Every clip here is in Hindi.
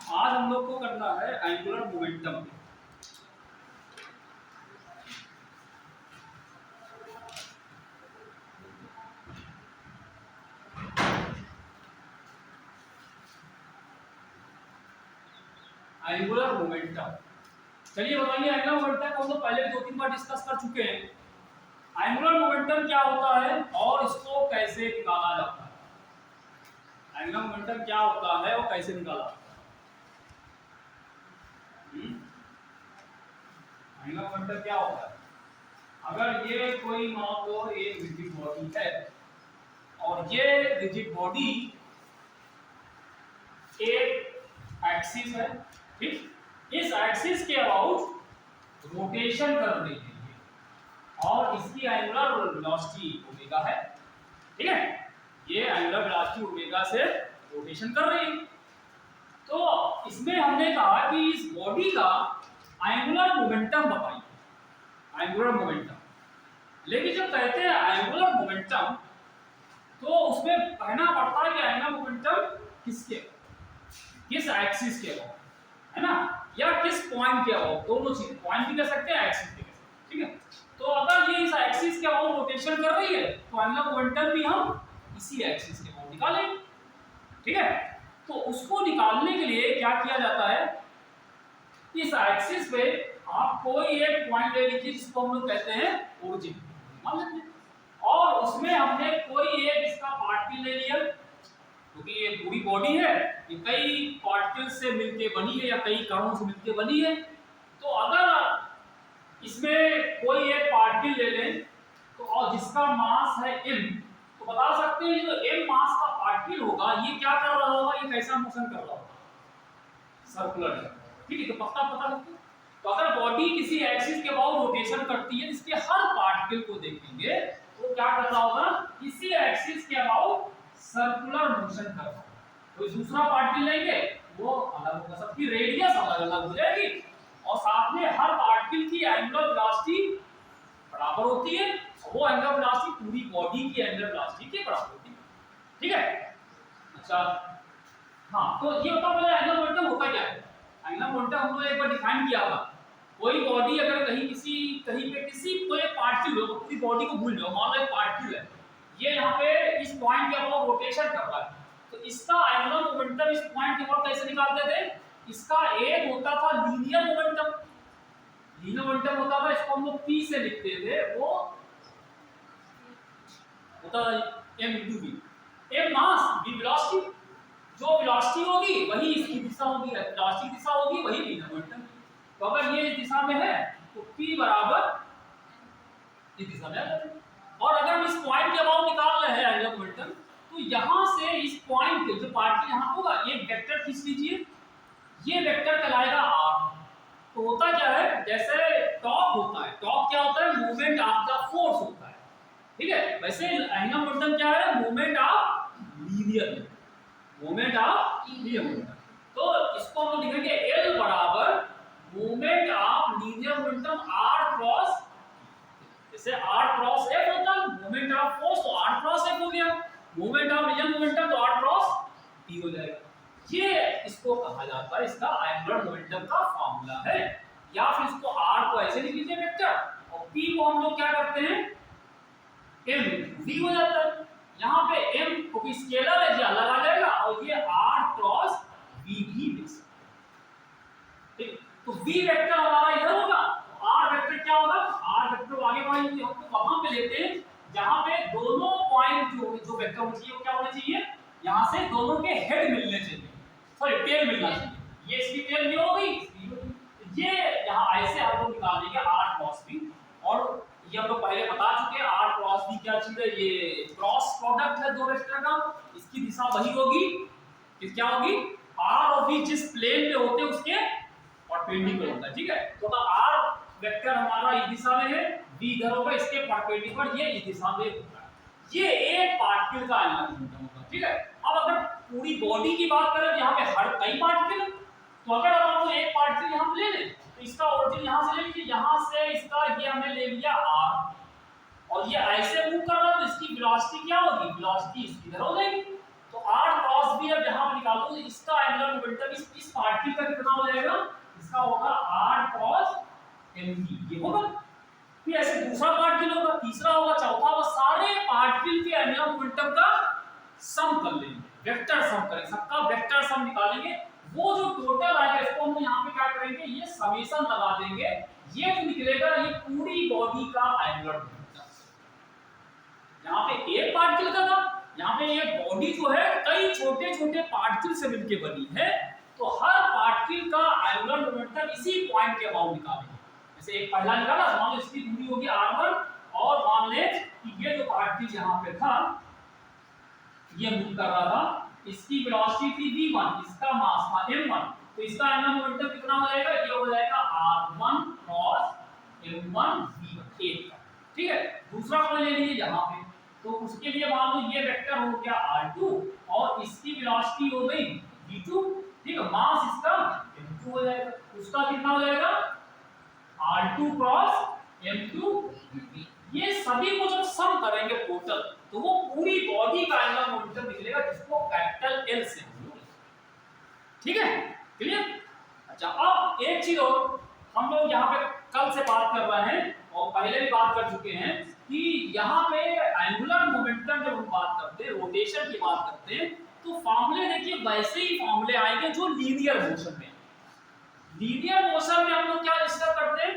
आज हम लोग को करना है एंगुलर मोमेंटम। एंगुलर मोमेंटम, चलिए बताइए एंगुलर मोमेंटम को हम लोग पहले भी 2-3 बार डिस्कस कर चुके हैं। एंगुलर मोमेंटम क्या होता है और इसको कैसे निकाला जाता है। एंगुलर मोमेंटम क्या होता है और कैसे निकाला जाता है। एंगुलर मोमेंटम क्या होता है, अगर ये कोई मान लो एक रिजिड बॉडी है और ये रिजिड बॉडी एक एक्सिस है, ठीक, इस एक्सिस के अबाउट रोटेशन कर रही है और इसकी एंगुलर वेलोसिटी ओमेगा है, ठीक है, ये एंगुलर वेलोसिटी ओमेगा से रोटेशन कर रही है। तो इसमें हमने कहा कि इस बॉडी का एंगुलर मोमेंटम बताइए, एंगुलर मोमेंटम। लेकिन जब कहते हैं एंगुलर मोमेंटम तो उसमें कहना पड़ता है कि एंगुलर मोमेंटम किसके, किस एक्सिस के अबाउट, है ना, या किस पॉइंट के अबाउट, दोनों चीज, पॉइंट भी कह सकते हैं एक्सिस भी कह सकते हैं, ठीक है। तो अगर ये इस एक्सिस के अबाउट रोटेशन कर रही है तो एंगुलर मोमेंटम भी हम इसी एक्सिस के अबाउट निकालेंगे, ठीक है। तो उसको निकालने के लिए क्या किया जाता है, इस एक्सिस पे आप कोई एक पॉइंट ले लीजिए जिसको हम लोग कहते हैं ओरिजिन, मान लेते हैं, और उसमें हमने कोई एक इसका पार्टिकल ले लिया, क्योंकि ये पूरी बॉडी है, ये कई पार्टिकल से मिलके बनी है या कई कणों से मिलके बनी है। तो अगर इसमें कोई एक पार्टिकल ले लें तो और जिसका मास है m, तो बता सकते हैं जो m मास का पार्टिकल होगा ये क्या कर रहा होगा, ये कैसा मोशन कर रहा होगा, सर्कुलर, ठीक है। तो पक्का पता लगता है। तो अगर बॉडी किसी एक्सिस के अबाउट रोटेशन करती है, इसके हर पार्टिकल को देखेंगे तो क्या कर रहा होगा, किसी एक्सिस के अबाउट सर्कुलर मोशन कर रहा है। तो दूसरा पार्टिकल लेंगे वो अलग होगा, सबकी रेडियस अलग अलग हो जाएगी और साथ में हर पार्टिकल की एंगुलर वेलोसिटी बराबर होती है, वो एंगुलर वेलोसिटी पूरी बॉडी की एंगुलर वेलोसिटी के बराबर होती है, ठीक है। अच्छा, हाँ, तो ये होता है एंगुलर मोमेंटम होता क्या है। एंगुलर मोमेंटम हम लोग एक बार डिफाइन किया था, कोई बॉडी अगर कहीं पे किसी कोई पार्टिकल हो, पूरी बॉडी को भूल जाओ, मान लो एक पार्टिकल है, ये यहाँ पे इस पॉइंट के अबाउट रोटेशन कर रहा है, तो इसका एंगुलर मोमेंटम इस पॉइंट के अबाउट कैसे निकालते थे, इसका एक होता था लीनियर मोमेंटम, लीनियर मोमेंटम होता था, इसको हम लोग p से लिखते थे, वो होता था m * v, m मास, v वेलोसिटी, जो वेलोसिटी होगी वही इसकी दिशा होगी, वेलोसिटी की दिशा होगी वही लीनियर मोमेंटम। तो अगर ये इस दिशा में है तो p बराबर इस दिशा में है, और अगर हम इस पॉइंट के अबाउट निकाल रहे हैं एंगुलर मोमेंटम तो यहां से इस पॉइंट के जो पार्टिकल यहां होगा ये वेक्टर खींच लीजिए, ये वेक्टर कहलाएगा r। तो होता क्या है, जैसे टॉर्क होता है, टॉर्क क्या होता है, मूवमेंट ऑफ द फोर्स होता है, ठीक है। वैसे एंगुलर मोमेंटम क्या है, movement of linear, movement of linear momentum. तो इसको हम लिखेंगे L बराबर movement of linear momentum r cross, जैसे r क्रॉस f होता है मूवमेंट ऑफ फोर्स, तो r क्रॉस f हो गया, मूवमेंट ऑफ लीनियर मोमेंटम तो r क्रॉस p हो जाएगा। ये इसको कहा जाता है, इसका एंगुलर मोमेंटम का फार्मूला है। या फिर इसको r को ऐसे लिख लीजिए वेक्टर, और p को हम लोग क्या करते हैं, m v हो जाता है। यहाँ पे m क्योंकि स्केलर है, ये अलग आ जाएगा, और ये r क्रॉस v भी लिख सकते हैं, ठीक। तो v वेक्टर हमारा इधर होगा, r वेक्टर क्या होगा, r वेक्टर आगे बढ़ेंगे हम तो वहां पे लेते हैं जहां पे दोनों पॉइंट जो वेक्टर होना चाहिए वो क्या होना चाहिए, यहां से दोनों के हेड मिलने चाहिए, सॉरी टेल मिलना चाहिए, ये इसकी टेल ये हो गई, ये यहां ऐसे हम लोग निकाल देंगे r क्रॉस v। और ये हम लोग पहले बता चुके हैं r क्रॉस v क्या चीज है, ये क्रॉस प्रोडक्ट है दो वेक्टर का, इसकी दिशा वही होगी कि क्या होगी, r और v जिस प्लेन पे होते हैं उसके परपेंडिकुलर होता है, ठीक है। तो r वेक्टर हमारा इस दिशा में है, v इधर होगा, इसके परपेंडिकुलर ये इस दिशा में होता है, ये एक पार्टिकल का एंगुलर मोमेंटम होगा, ठीक है। अब अगर पूरी बॉडी की बात करें तो यहाँ पे हर कई पार्टिकल है, तो अगर हम एक पार्टिकल यहाँ ले लें तो इसका ओरिजिन यहाँ से ले लीजिए, यहाँ से इसका ये हमने ले लिया r, और ये ऐसे मूव कर रहा है तो इसकी वेलोसिटी क्या होगी, वेलोसिटी इसकी इधर हो जाएगी। तो r क्रॉस b अब यहां पे निकालो तो इसका एंगुलर मोमेंटम इस पार्टिकल का कितना हो जाएगा, इसका होगा r क्रॉस mv, ये होगा। फिर ऐसे दूसरा पार्टिकल होगा, तीसरा होगा, चौथा होगा, सारे पार्टिकल के एंगुलर मोमेंटम का सम कर लेंगे, वेक्टर सम करेंगे, सबका वेक्टर सम निकालेंगे। वो जो टोटल आएगा इसको हम यहाँ पे क्या करेंगे, ये समेशन लगा देंगे, ये जो निकलेगा ये पूरी बॉडी का एंगुलर मोमेंटम। यहाँ पे एक पार्टिकल का था, यहाँ पे ये बॉडी जो है कई छोटे छोटे पार्टिकल से मिलकर बनी है, तो हर पार्टिकल का एंगुलर मोमेंटम इसी पॉइंट के अबाउट निकालेंगे। जैसे एक पहला निकाला, मान लो इसकी दूरी होगी r1, और मान ले कि ये जो पार्टिकल यहाँ पे था ये मूव कर रहा था, इसकी वेलोसिटी थी v1, इसका मास था m1, तो इसका एंगुलर मोमेंटम कितना हो जाएगा, ये हो जाएगा r1 क्रॉस m1 v1 एक का। ठीक है, दूसरा कोई ले लीजिए यहाँ पे, तो उसके लिए मान लो ये वेक्टर हो गया r2 और इसकी वेलोसिटी हो गई v2, ठीक है, मास इसका m2 हो जाएगा, उसका कितना हो जाएगा r2 क्रॉस m2 v, ये सभी को जब सम करेंगे टोटल तो वो पूरी बॉडी का एंगुलर मोमेंटम निकलेगा, जिसको कैपिटल L से, ठीक है, क्लियर। अच्छा, अब एक चीज और, हम लोग यहाँ पे कल से बात कर रहे हैं और पहले भी बात कर चुके हैं कि यहाँ पे एंगुलर मोमेंटम जब हम बात करते हैं, रोटेशन की बात करते हैं, तो फॉर्मूले देखिए वैसे ही फॉर्मूले आएंगे जो लीनियर मोशन में। लीनियर मोशन में हम लोग क्या डिस्कस करते हैं,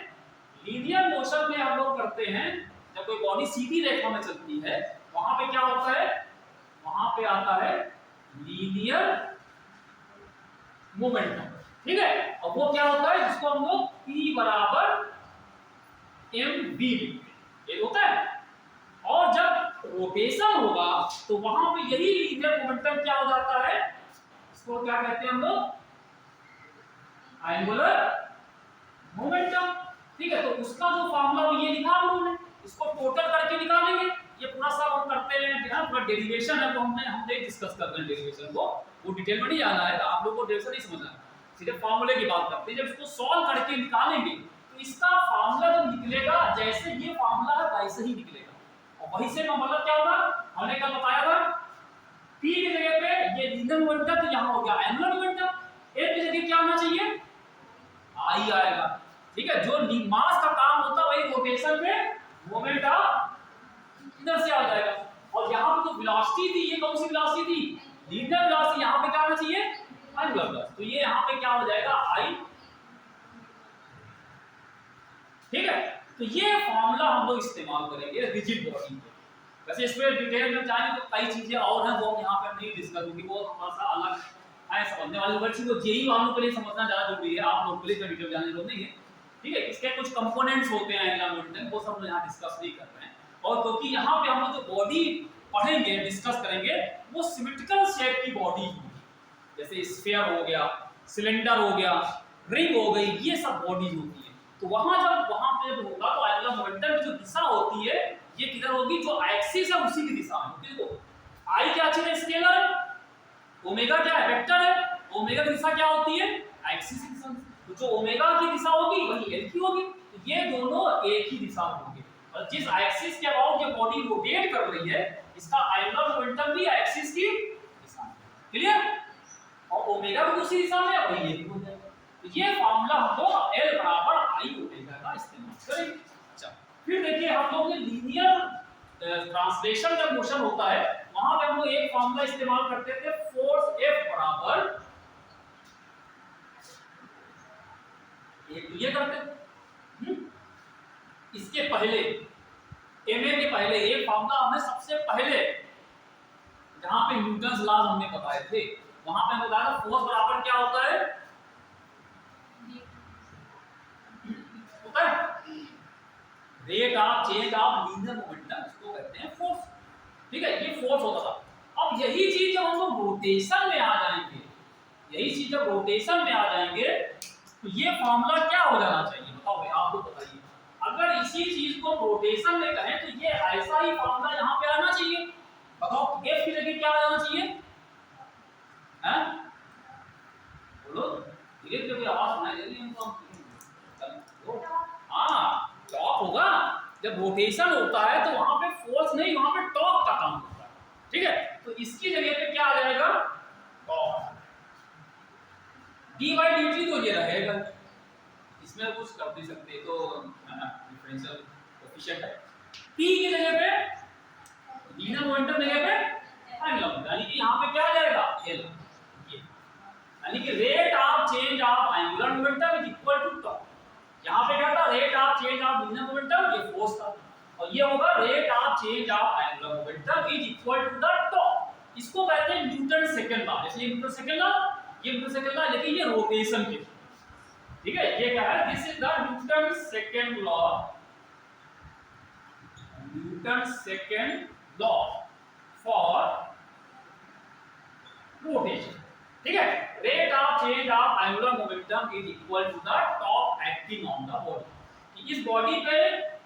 लीनियर मोशन में हम लोग करते हैं जब कोई बॉडी सीधी रेखा में चलती है, वहां पे क्या होता है, वहां पे आता है लीनियर मोमेंटम, ठीक है, और वो क्या होता है जिसको हम लोग P बराबर mv लिखते हैं, ये होता है। और जब रोटेशन होगा तो वहां पे यही लीनियर मोमेंटम क्या हो जाता है, इसको क्या कहते हैं हम लोग, एंगुलर मोमेंटम, ठीक है। तो उसका जो फार्मूला ये लिखा हम लोगों ने, इसको टोटल करके निकालेंगे, ये पूरा सब हम करते हैं, पूरा डेरिवेशन है, तो हमने डिस्कस कर रहे हैं डेरिवेशन को, वो डिटेल में नहीं जाना है, आप लोगों को डेरिवेशन नहीं समझना है, सीधे फार्मूले की बात करते हैं। जब इसको सॉल्व करके निकालेंगे तो इसका फार्मूला जब निकलेगा, जैसे ये फार्मूला है वैसे ही निकलेगा, और वही से मतलब क्या होगा, हमने कल बताया था P की जगह पे ये लीनियर मोमेंटम, तो यहाँ हो गया एंगुलर मोमेंटम, A की जगह क्या होना चाहिए, I आएगा, ठीक है। जो मास का काम होता है वही रोटेशन में मोमेंट इधर से आ जाएगा, और यहाँ पे जो वेलोसिटी थी, ये कौन सी वेलोसिटी थी, लीनियर वेलोसिटी, यहाँ पे क्या होना चाहिए, एंगुलर वेलोसिटी, तो ये यहाँ पे क्या हो जाएगा I, ठीक है। तो ये फॉर्मूला हम लोग इस्तेमाल करेंगे रिजिड बॉडी में। वैसे इसमें डिटेल में जाएंगे तो कई चीजें और हैं वो हम यहाँ पर नहीं डिस्कस होंगी, वो थोड़ा सा अलग है समझने वाली, बच्चे को जेई वालों के लिए समझना ज्यादा जरूरी है, आप लोग के लिए डिटेल जाने जरूरत नहीं है, ठीक है। इसके कुछ कंपोनेंट्स होते हैं एंगुलर मोमेंटम, वो सब हम यहाँ डिस्कस नहीं कर रहे हैं, और क्योंकि यहाँ पे हम लोग जो बॉडी पढ़ेंगे डिस्कस करेंगे वो सिमेट्रिकल शेप की बॉडी होगी, जैसे स्फीयर हो गया, सिलेंडर हो गया, रिंग हो गई, ये सब बॉडी होती है। तो वहां पे जब होगा तो एंगुलर मोमेंटम की जो दिशा होती है ये किधर होगी, जो एक्सिस है उसी की दिशा में होगी। देखो आई क्या चीज है, स्केलर है, ओमेगा क्या है, वेक्टर है, ओमेगा की दिशा क्या होती है, एक्सिस की दिशा, तो जो ओमेगा की दिशा होगी वही एल की होगी, तो ये दोनों एक ही दिशा में होंगे, और जिस एक्सिस के अबाउट ये बॉडी रोटेट कर रही है इसका एंगुलर मोमेंटम भी एक्सिस की दिशा में, क्लियर, और ओमेगा भी उसी दिशा में है, वही एक हो जाएगा। तो ये फार्मूला हम लोग L बराबर I ओमेगा का इस्तेमाल करेंगे। अच्छा, फिर देखिए हम लोग ने लीनियर ट्रांसलेशन जब मोशन होता है वहां पे हम लोग एक फार्मूला इस्तेमाल करते थे, फोर्स F बराबर ये करते, इसके पहले ma के पहले ये फार्मूला हमने सबसे पहले जहां पे न्यूटन्स लॉज हमने बताए थे वहां पे हमने बताया फोर्स बराबर क्या होता है, rate of change of linear momentum, इसको कहते हैं फोर्स, ठीक है, ये फोर्स होता था। अब यही चीज जब हम लोग रोटेशन में आ जाएंगे, यही चीज जब रोटेशन में आ जाएंगे तो ये फार्मूला क्या हो जाना चाहिए, बताओ भाई आप लोग बताइए। अगर इसी चीज को रोटेशन में कहें तो ये ऐसा ही फार्मूला यहाँ पे आना चाहिए, बताओ F की जगह क्या आ जाना चाहिए, हैं बोलो, धीरे धीरे आवाज सुनाई दे रही है हमको, हाँ टॉर्क होगा, जब रोटेशन होता है तो वहां पे फोर्स नहीं, वहां पे टॉर्क का काम होता है, ठीक है। तो इसकी जगह पे क्या आ जाएगा, टॉर्क। d/dt तो ये रहेगा, इसमें कुछ कर नहीं सकते, तो है ना डिफरेंशियल कोएफिशिएंट है। p की जगह पे लीनियर मोमेंटम जगह पे एंगुलर मोमेंटम, यानी कि यहाँ पे क्या आ जाएगा l, यानी कि rate of change of angular momentum is equal to torque. यहाँ पे क्या था, rate of change of linear momentum, ये फोर्स था, और ये होगा rate of change of angular momentum is equal to the torque. इसको कहते हैं न्यूटन सेकंड लॉ। इसलिए न्यूटन सेकंड लॉ, ये न्यूटन सेकंड लॉ, लेकिन ये रोटेशन के, ठीक है, ये क्या है, this is the Newton second law, Newton second law for rotation, ठीक है। Rate of change of angular momentum is equal to the torque acting on the body. इस बॉडी पे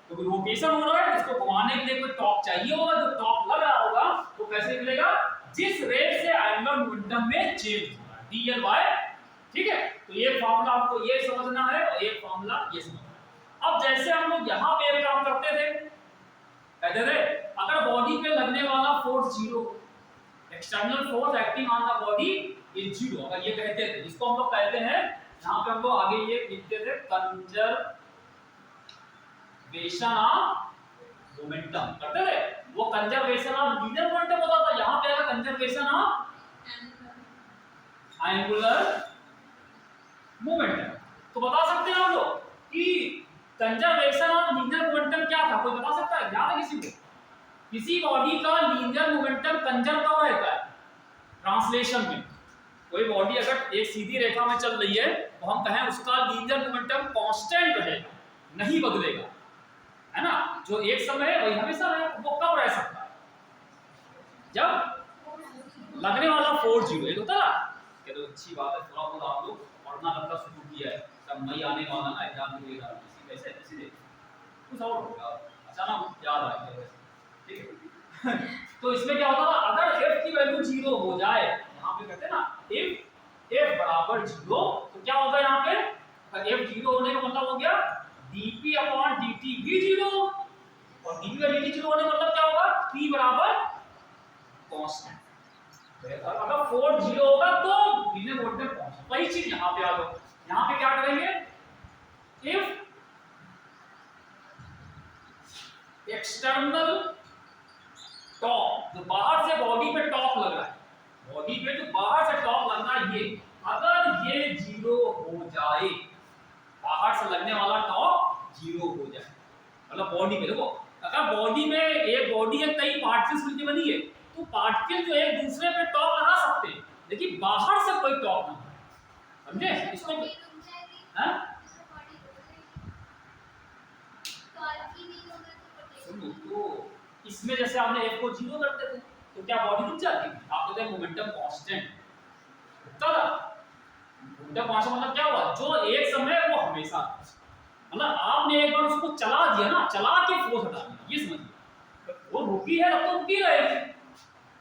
तो रोटेशन हो रहा है, इसको घुमाने के लिए कोई टॉर्क चाहिए होगा, जो टॉर्क लग रहा होगा वो कैसे मिलेगा, जिस रेट से एंगुलर मोमेंटम में चेंज होगा, dl/, ठीक है। तो ये फार्मूला आपको ये समझना है और एक फार्मूला ये समझना है। अब जैसे हम लोग यहाँ पे एक काम करते थे, कहते थे अगर बॉडी पे लगने वाला force 0, external force acting on the body is 0, अगर ये कहते थे, इसको हम लोग कहते हैं, यहाँ पे हम लोग आगे ये लिखते थे कंजर्वेशन ऑफ मोमेंटम करते थे, वो कंजर्वेशन ऑफ लीनियर मोमेंटम होता था, यहाँ पे आएगा कंजर्वेशन ऑफ एंगुलर मोमेंटम। तो बता सकते हैं हम लोग कि कंजर्वेशन ऑफ लीनियर मोमेंटम क्या था, कोई बता सकता है, याद है किसी को? किसी बॉडी का लीनियर मोमेंटम कंजर्व कब रहता है, ट्रांसलेशन में। कोई बॉडी अगर एक सीधी रेखा में चल रही है तो हम कहें उसका लीनियर मोमेंटम कांस्टेंट रहेगा, नहीं बदलेगा, है ना, जो एक समय है वही हमेशा रहे। वो कब रह सकता है, जब लगने वाला फोर्स 0 है, होता है। तो अच्छी बात है, थोड़ा बहुत आप लोग पढ़ना लगता शुरू किया है, तब मई आने वाला ना एग्जाम देगा, इसी कैसे इसीलिए कुछ और होगा, अचानक याद आ गया, ठीक है। तो इसमें क्या होता है, अगर f की वैल्यू 0 हो जाए, यहाँ पे कहते हैं ना if f बराबर 0, तो क्या होगा यहाँ पे, अगर f 0 होने का मतलब हो गया dp/dt भी 0, और dp/dt 0 होने का मतलब क्या होगा, p बराबर कांस्टेंट। अगर फोर्स 0 होगा तो लीनियर मोमेंटम कांस्टेंट, वही चीज यहाँ पे आ गई। यहाँ पे क्या करेंगे, if एक्सटर्नल टॉर्क, जो बाहर से बॉडी पे टॉर्क लग रहा है, बॉडी पे जो बाहर से टॉर्क लग रहा है, ये अगर ये 0 हो जाए, बाहर से लगने वाला टॉर्क 0 हो जाए, मतलब बॉडी में देखो, अगर बॉडी में एक बॉडी है, कई पार्टिकल्स मिलकर बनी है, तो पार्टिकल जो एक दूसरे पे टॉर्क लगा सकते हैं, लेकिन बाहर से कोई टॉर्क नहीं, समझे इसको, हैं? सुनो, तो इसमें जैसे आपने f को 0 करते थे तो क्या बॉडी रुक जाती है, आप कहते हैं मोमेंटम कांस्टेंट, चला मोमेंटम कांस्टेंट मतलब क्या हुआ, जो एक समय वो हमेशा, मतलब आपने एक बार उसको चला दिया ना, चला के फोर्स हटा दिया, ये समझिए, वो रुकी है तब तो रुकी रहेगी,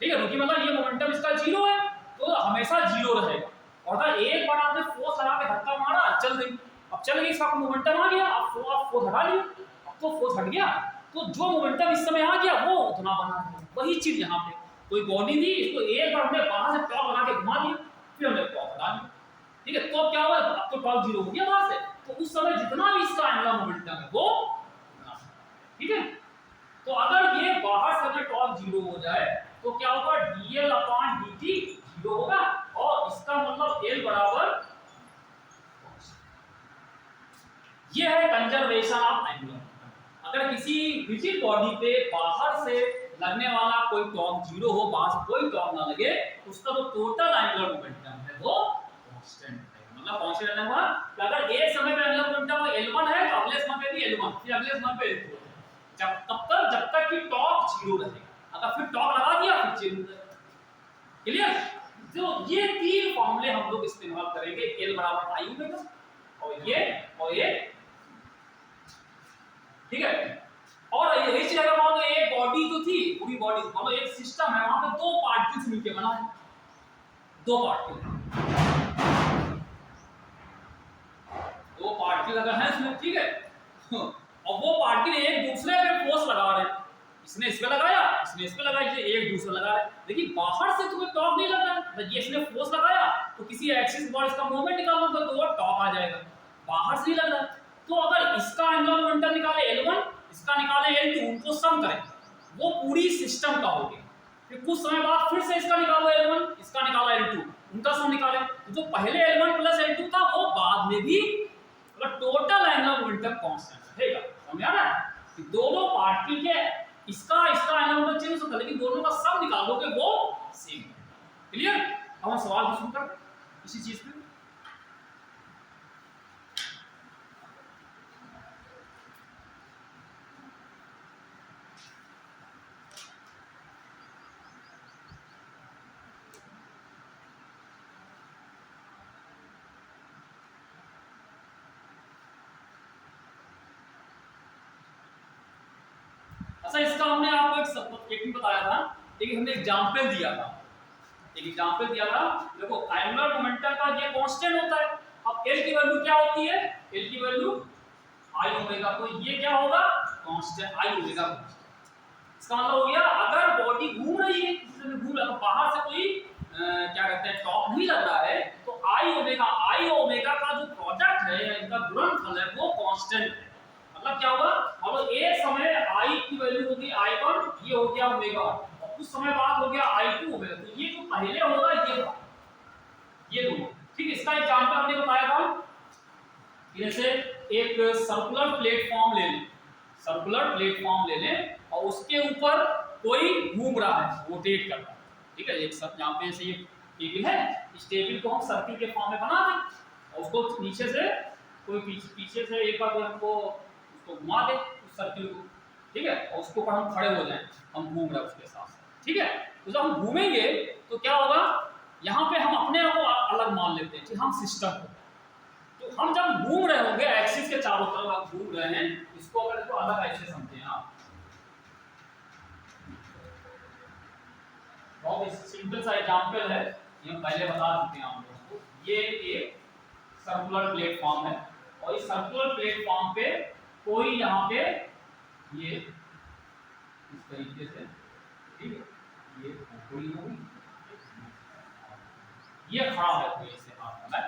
ठीक है, रुकी मतलब ये मोमेंटम इसका 0 है तो हमेशा 0 रहेगा, और अगर एक बार आपने फोर्स लगा के धक्का मारा, चल गई, अब चल गई, इसका मोमेंटम आ गया, आप फोर्स हटा लिया, अब तो फोर्स हट गया, तो जो मोमेंटम इस समय आ गया वो उतना बना है। वही चीज यहाँ पे, कोई बॉडी थी, इसको एक बार हमने बाहर से टॉर्क लगा के घुमा दिया, फिर हमने टॉर्क हटा दिया, ठीक है, तो अब क्या हुआ, अब तो टॉर्क 0 हो गया बाहर से, तो उस समय जितना भी इसका एंगुलर मोमेंटम है वो, ठीक है। तो अगर ये बाहर से अगर टॉर्क 0 हो जाए तो क्या होगा, dl/dt 0 होगा, और इसका मतलब l बराबर, ये है कंजर्वेशन ऑफ एंगुलर। अगर किसी रिजिड बॉडी पे बाहर से लगने वाला कोई टॉर्क 0 हो, बाहर से कोई टॉर्क ना लगे, उसका जो टोटल एंगुलर मोमेंटम है वो कांस्टेंट है, मतलब कांस्टेंट है हुआ कि अगर एक समय पे एंगुलर मोमेंटम L1 है तो अगले समय पे भी L1, फिर अगले समय पे L2, जब तक कि टॉर्क 0 रहेगा, अगर फिर टॉर्क लगा दिया फिर चेंज हो जाएगा, क्लियर। तो ये तीन फॉर्मूले हम लोग इस्तेमाल करेंगे, L बराबर I ओमेगा, और ये, ठीक है। और यही चीज अगर मान लो एक बॉडी जो थी, पूरी बॉडी मतलब एक सिस्टम है, वहां पे दो पार्टिकल्स मिलके बना है, दो पार्टिकल अगर है इसमें, ठीक है, और वो पार्टिकल एक दूसरे पे फोर्स लगा रहे हैं, इसने इस पे लगाया, इसने इसने इस पे लगा, एक दूसरा लगा है, लेकिन बाहर से तुम्हें टॉर्क नहीं लग रहा है। ये इसने फोर्स लगाया तो किसी एक्सिस पर इसका मोमेंट निकालोगे तो वो टॉर्क आ जाएगा, बाहर से ही लग रहा है। तो अगर इसका एंगुलर मोमेंटम निकाले L1, इसका निकाले L2, उनको सम करें, वो पूरी सिस्टम का हो गया। फिर कुछ समय बाद फिर से इसका निकालो L1, इसका निकाला L2, उनका सम निकाले, तो जो पहले L1 प्लस L2 था वो बाद में भी टोटल एंगुलर मोमेंटम कांस्टेंट रहेगा। समझा ना कि दोनों पार्टिकल के इसका एंगुलर मोमेंटम चेंज होता है, लेकिन दोनों का सम निकालोगे वो सेम है। क्लियर? अब हम सवाल शुरू करते हैं इसी चीज पे। अच्छा, इसका हमने आपको एक भी बताया था, लेकिन हमने एग्जांपल दिया था, देखो एंगुलर मोमेंटम का ये कांस्टेंट होता है। अब L की वैल्यू क्या होती है? L की वैल्यू I ओमेगा, तो ये क्या होगा? Constant I omega. इसका मतलब हो गया अगर बॉडी घूम रही है, किसी से घूम रहा है, तो बाहर से कोई क्या कहते हैं टॉर्क नहीं लग रहा है, तो I ओमेगा का जो प्रोडक्ट है या इनका गुणनफल है वो कांस्टेंट है। मतलब क्या होगा? अब एक समय I की वैल्यू होगी I1, ये हो गया ओमेगा, और कुछ समय बाद हो गया I2 ओमेगा, तो ये जो पहले होगा ये दोनों। ठीक, इसका एग्जांपल हमने बताया था कि जैसे एक सर्कुलर प्लेटफॉर्म ले लें और उसके ऊपर कोई घूम रहा है, रोटेट कर रहा है। ठीक है, एक सब यहाँ पे से ये टेबल है, इस टेबल को हम सर्किल के फॉर्म में बना दें और उसको नीचे से कोई पीछे से एक बार हमको उसको घुमा दे उस सर्किल को। ठीक है, और उसके ऊपर हम खड़े हो जाएं, हम घूम रहे हैं उसके साथ। ठीक है, तो जब हम घूमेंगे तो क्या होगा, यहाँ पे हम अपने आप को अलग मान लेते हैं कि हम सिस्टम को, तो हम जब घूम रहे होंगे एक्सिस के चारों तरफ आप घूम रहे हैं, इसको अगर इसको अलग ऐसे समझें आप, बहुत सिंपल सा एग्जांपल है, ये हम पहले बता चुके हैं आप लोगों को। ये एक सर्कुलर प्लेटफॉर्म है और इस सर्कुलर प्लेटफॉर्म पे कोई यहाँ पे ये इस तरीके से, ठीक है, ये कोई होगी, ये खड़ा है कोई ऐसे हाथ में,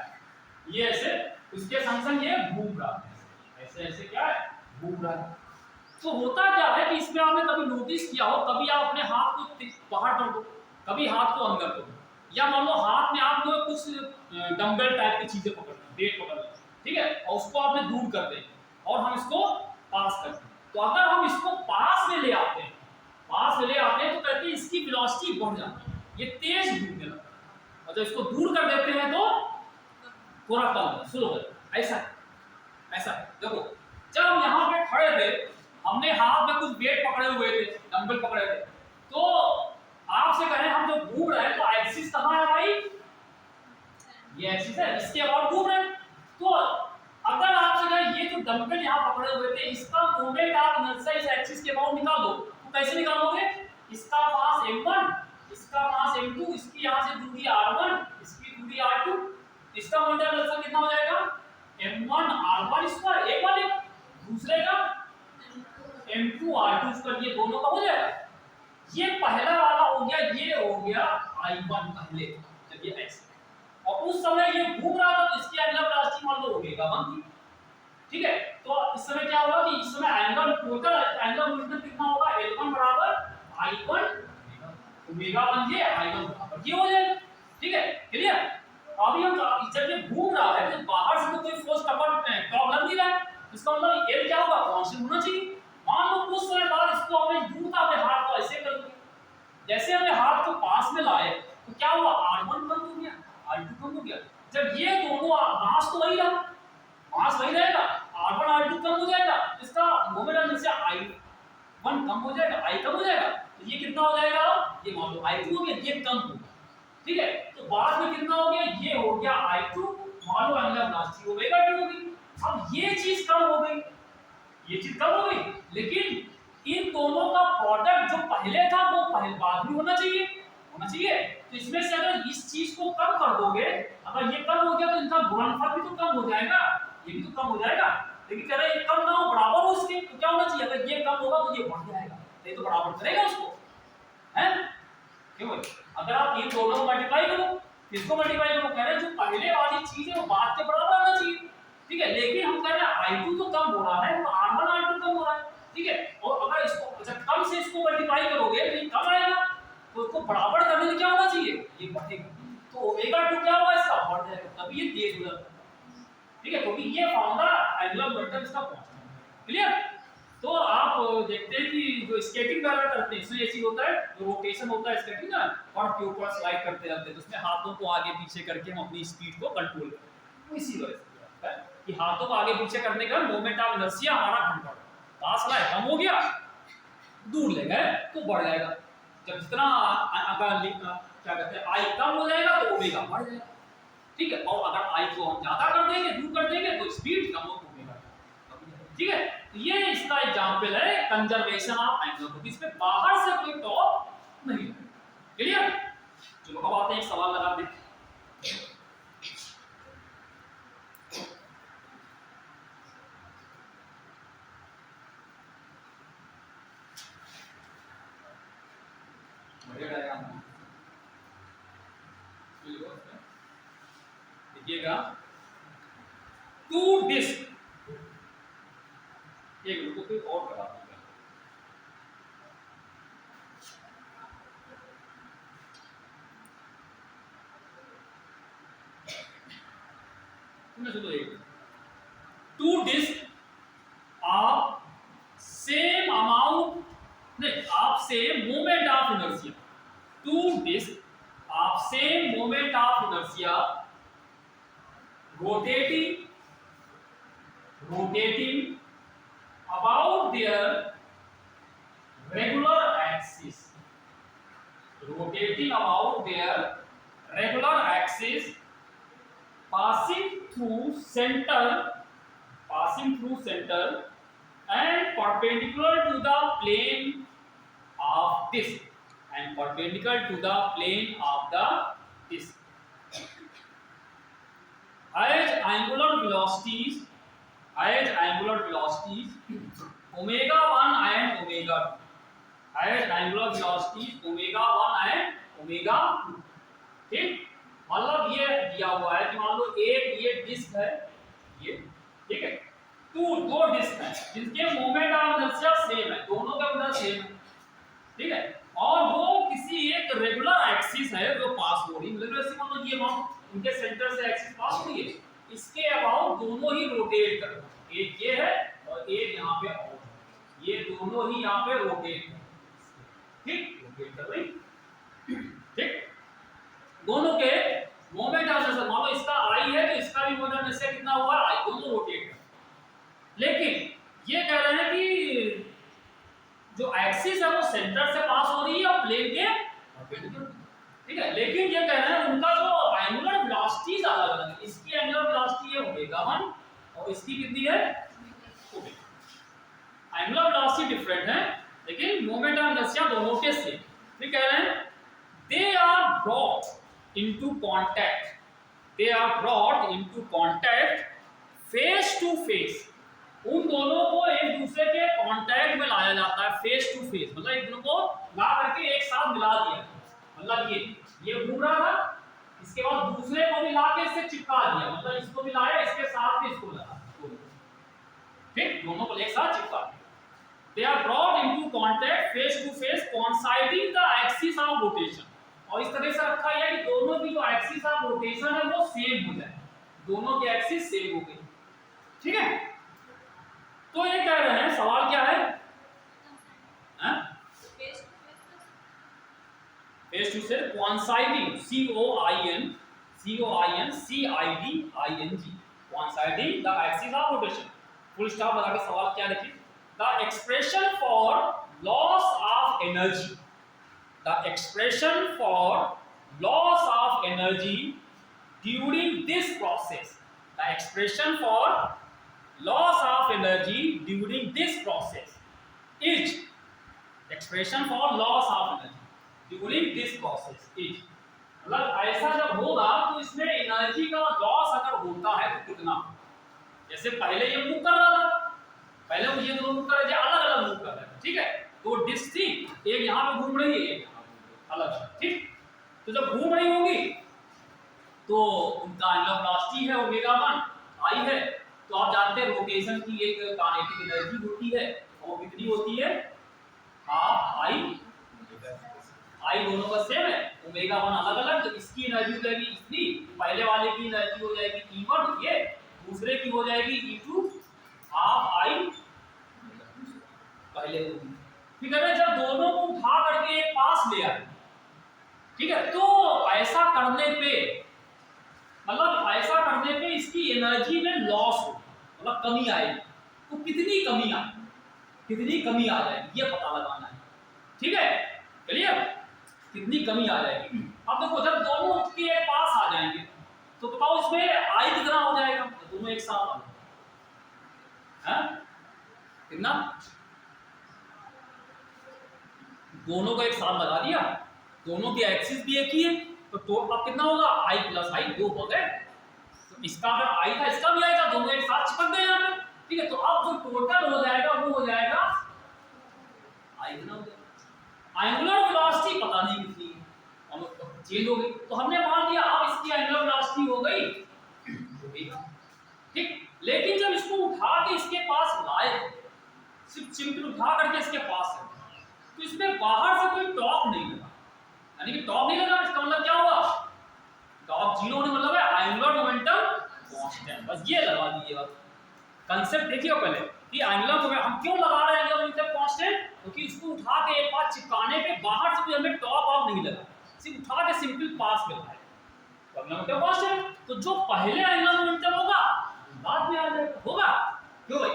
ये ऐसे उसके संग संग ये घूम रहा है, ऐसे ऐसे क्या है, घूम रहा है। तो होता क्या है कि इसमें आपने कभी नोटिस किया हो, कभी आप अपने हाथ को बाहर कर दो, कभी हाथ को अंदर कर दो, या मान लो हाथ में आप लोग कुछ डंबल टाइप की चीजें पकड़ लो, वेट पकड़ लो, ठीक है, और उसको आपने दूर कर दें और हम इसको पास करते हैं। तो अगर हम इसको पास में ले आते हैं तो कहते हैं इसकी वेलोसिटी बढ़ जाती है, ये तेज घूमने लगता है, और जब इसको दूर कर देते हैं तो थोड़ा कम होता है, स्लो होता है। ऐसा देखो, जब हम यहाँ पे खड़े थे, हमने हाथ में कुछ वेट पकड़े हुए थे, डंबल पकड़े थे, तो आपसे कहें हम जो घूम रहे हैं तो एक्सिस कहाँ है भाई? ये एक्सिस है, इसके अबाउट घूम रहे हैं। तो अगर आपसे कहें ये जो डंबल यहाँ पकड़े हुए थे, इसका मोमेंट आप इनर्शिया इस एक्सिस के अबाउट निकाल दो, तो कैसे निकालोगे? इसका मास m1, इसका मास m2, इसकी यहाँ से दूरी r1, इसकी दूरी r2, इसका मोमेंट इनर्शिया कितना हो जाएगा? m1 r1 स्क्वायर, एक वाले दूसरे का m2 r2 स्क्वायर, ये दोनों का हो जाएगा। ये पहला वाला हो गया, ये हो गया I1 पहले जब ये x, और उस समय ये घूम रहा था तो इसकी एंगुलर वेलोसिटी मान लो ओमेगा 1 थी। ठीक है, तो इस समय क्या होगा कि इस समय एंगुलर टोटल एंगुलर मोमेंटम कितना होगा? L1 बराबर I1 ओमेगा 1 ये I1 बराबर ये हो जाएगा। ठीक है, क्लियर? अभी हम जब ये घूम रहा है तो बाहर से तो कोई फोर्स टॉर्क लग नहीं रहा है, इसका मतलब L क्या होगा? कांस्टेंट होना चाहिए। मान लो कुछ समय बाद इसको हमने दूर था, अपने हाथ को ऐसे कर दिया, जैसे हमने हाथ को पास में लाए तो क्या हुआ? R1 कम हो गया, R2 कम हो गया। जब ये दोनों मास तो वही रहा, मास वही रहेगा, R1 R2 कम हो जाएगा, इसका मोमेंट इनर्शिया I1 कम हो जाएगा, I कम हो जाएगा, तो ये कितना हो जाएगा? ये मान लो I2 हो गया, ये कम हो गया। ठीक है, तो बाद में कितना हो गया? ये हो गया I2, मान लो एंगुलर वेलोसिटी ओमेगा 2 हो गई। अब ये चीज कम हो गई, लेकिन इन दोनों का प्रोडक्ट जो पहले था वो पहले बाद में होना चाहिए। तो इसमें से अगर इस चीज को कम कर दोगे, अगर ये कम हो गया तो इनका गुणनफल भी तो कम हो जाएगा, ये भी तो कम हो जाएगा। लेकिन कह रहे हैं ये कम ना हो, बराबर हो इसके, तो क्या होना चाहिए? अगर ये कम होगा तो ये बढ़ जाएगा, नहीं तो बराबर करेगा उसको। है क्यों भाई? अगर आप इन दोनों को मल्टीप्लाई करो, इसको मल्टीप्लाई करो, कह रहे हैं जो पहले वाली चीज है वो बाद के बराबर आना चाहिए, ठीक है, लेकिन हम कह रहे हैं I2 तो कम हो रहा है, तो R1 R2 कम हो रहा है, ठीक है, और अगर इसको अच्छा कम से इसको मल्टीप्लाई करोगे तो ये कम आएगा, तो उसको बराबर करने के लिए क्या होना चाहिए, ये बढ़ेगा, तो ओमेगा 2 क्या होगा इसका बढ़ जाएगा, तभी ये तेज हो जाता है, ठीक है, क्योंकि ये फॉर्मूला एंगुलर मोमेंटम इसका पहुंचता है, क्लियर। तो आप देखते हैं कि जो स्केटिंग वगैरह करते हैं इसमें ये चीज होता है, जो रोटेशन होता है स्केटिंग ना, और के ऊपर स्लाइड करते जाते हैं, तो उसमें हाथों को आगे पीछे करके हम अपनी स्पीड को कंट्रोल करते हैं, इसी वजह से होता है कि हाथों को आगे पीछे करने का मोमेंट ऑफ इनर्शिया हमारा घट बढ़, पास लाए कम हो गया, दूर ले गए तो बढ़ जाएगा, जब जितना अगर क्या कहते हैं आई कम हो जाएगा तो ओमेगा बढ़ जाएगा, ठीक है, और अगर आई को हम ज्यादा कर देंगे, दूर कर देंगे, तो स्पीड कम हो, ठीक है, ये इसका एग्जांपल है कंजर्वेशन ऑफ एंगल, क्योंकि इसमें बाहर से कोई टॉप नहीं है, क्लियर। चलो अब आते हैं एक सवाल लगाते हैं, देखिएगा, टू डिस्क, एक मिनट को कोई और करा दूंगा, two disc of same amount, नहीं of same moment of inertia, two disc of same moment of inertia rotating about their regular axis, rotating about their regular axis, passing through center and perpendicular to the plane of disc, and perpendicular to the plane of the disc. As angular velocities omega 1 and omega 2, as angular velocities omega 1 and omega 2, ठीक, मतलब ये दिया हुआ है कि मान लो एक ये डिस्क है, ये ठीक है, दो डिस्क हैं जिनके मोमेंट ऑफ इनर्शिया सेम है, दोनों का मोमेंट सेम है, ठीक है, और वो किसी एक रेगुलर एक्सिस है जो पास हो रही है, मतलब ऐसे मान लो ये वहां उनके सेंटर से एक्सिस पास हो रही है, इसके अबाउट दोनों ही रोटेट कर, एक ये है और एक यहाँ पे और, ये दोनों ही यहाँ पे रोटेट कर, ठीक, रोटेट कर रही, ठीक, दोनों के मोमेंट ऑफ इनर्शिया, मान लो इसका आई है तो इसका भी मोमेंट ऑफ इनर्शिया कितना हुआ आई, दोनों रोटेट कर, लेकिन ये कह रहे हैं कि जो एक्सिस है वो सेंटर से पास हो रही है और प्लेन के परपेंडिकुलर, ठीक है, लेकिन ये कह रहे हैं उनका जो एंगुलर वेलोसिटीज अलग अलग है, इसकी एंगुलर वेलोसिटी है ओमेगा 1 और इसकी कितनी है ओमेगा, एंगुलर वेलोसिटी डिफरेंट है लेकिन मोमेंट ऑफ इनर्शिया दोनों के सेम, फिर कह रहे हैं they are brought into contact, they are brought into contact face to face, उन दोनों को एक दूसरे के कांटेक्ट में लाया जाता है, फेस टू फेस, मतलब एक दूसरे को ला करके एक साथ मिला दिया, मतलब ये घूम रहा था, इसके बाद दूसरे को भी ला के इससे चिपका दिया, मतलब इसको भी लाया इसके साथ में इसको लगा, ठीक, दोनों को एक साथ चिपका दिया, they are brought into contact face to face coinciding the axis of rotation, और इस तरह से रखा है कि दोनों की जो एक्सिस ऑफ रोटेशन है वो सेम हो जाए, दोनों की एक्सिस सेम हो गई, ठीक है, तो ये कह रहे हैं सवाल क्या है, face to face coinciding, coinciding the axis of rotation, full stop लगा के सवाल क्या लिखिए, the expression for loss of energy, the expression for loss of energy during this process, the expression for loss of energy during this process is, expression for loss of energy during this process is, मतलब ऐसा जब होगा तो इसमें एनर्जी का लॉस अगर होता है तो कितना, जैसे पहले ये मूव कर रहा था, पहले ये दोनों मूव कर रहे थे, अलग अलग मूव कर रहे थे, ठीक है, तो डिस्क थी एक यहाँ पे घूम रही है एक यहाँ अलग अलग, ठीक। तो जब घूम रही होगी तो उनका एंगुलर वेलोसिटी है ओमेगा 1 आई है। तो आप जानते हैं रोटेशन की एक काइनेटिक एनर्जी होती है, वो कितनी होती है, हाफ आई। आई दोनों का सेम है, ओमेगा 1 अलग अलग। तो इसकी एनर्जी हो जाएगी इतनी, पहले वाले की एनर्जी हो जाएगी E1 ये, दूसरे की हो जाएगी E2 हाफ आई पहले होगी। ठीक है ना, जब दोनों को उठा करके एक पास ले आए, ठीक है, तो ऐसा करने पे मतलब ऐसा करने पे इसकी एनर्जी में लॉस हो, मतलब कमी आएगी। तो कितनी कमी आएगी, कितनी कमी आ जाएगी ये पता लगाना है, ठीक है, क्लियर, कितनी कमी आ जाएगी। अब देखो जब दोनों उठ के एक पास आ जाएंगे तो बताओ इसमें आई कितना हो जाएगा, तो दोनों एक साथ आ जाएंगे, कितना, दोनों को एक साथ लगा दिया, दोनों की एक्सिस भी एक ही है, तो अब कितना होगा, आई प्लस आई, दो हो गए। तो इसका अगर आई था इसका भी आई था, दोनों एक साथ चिपक गए यहाँ पे, ठीक है। तो अब जो टोटल हो जाएगा वो हो जाएगा आई कितना हो जाएगा, एंगुलर वेलोसिटी पता नहीं कितनी चेंज हो गई, तो हमने मान लिया अब इसकी एंगुलर वेलोसिटी हो गई ओमेगा, ठीक। लेकिन जब इसको उठा के इसके पास लाए, सिर्फ सिंपल उठा करके इसके पास है, तो इसमें बाहर से कोई टॉर्क नहीं लगा, यानी कि टॉर्क नहीं लगा, इसका मतलब क्या हुआ, टॉर्क जीरो होने मतलब है एंगुलर मोमेंटम कांस्टेंट, बस ये लगा दीजिएगा। कांसेप्ट देखिए पहले कि एंगुलर मोमेंटम हम क्यों लगा रहे हैं एंगुलर मोमेंटम कांस्टेंट, क्योंकि इसको उठा के एक बार चिपकाने पे बाहर से कोई हमें टॉर्क ऑफ नहीं लगा, सिर्फ उठा के सिंपल पास में लगाया, तो एंगुलर मोमेंटम कांस्टेंट। तो जो पहले एंगुलर मोमेंटम होगा बाद में आ जाएगा, होगा क्यों भाई,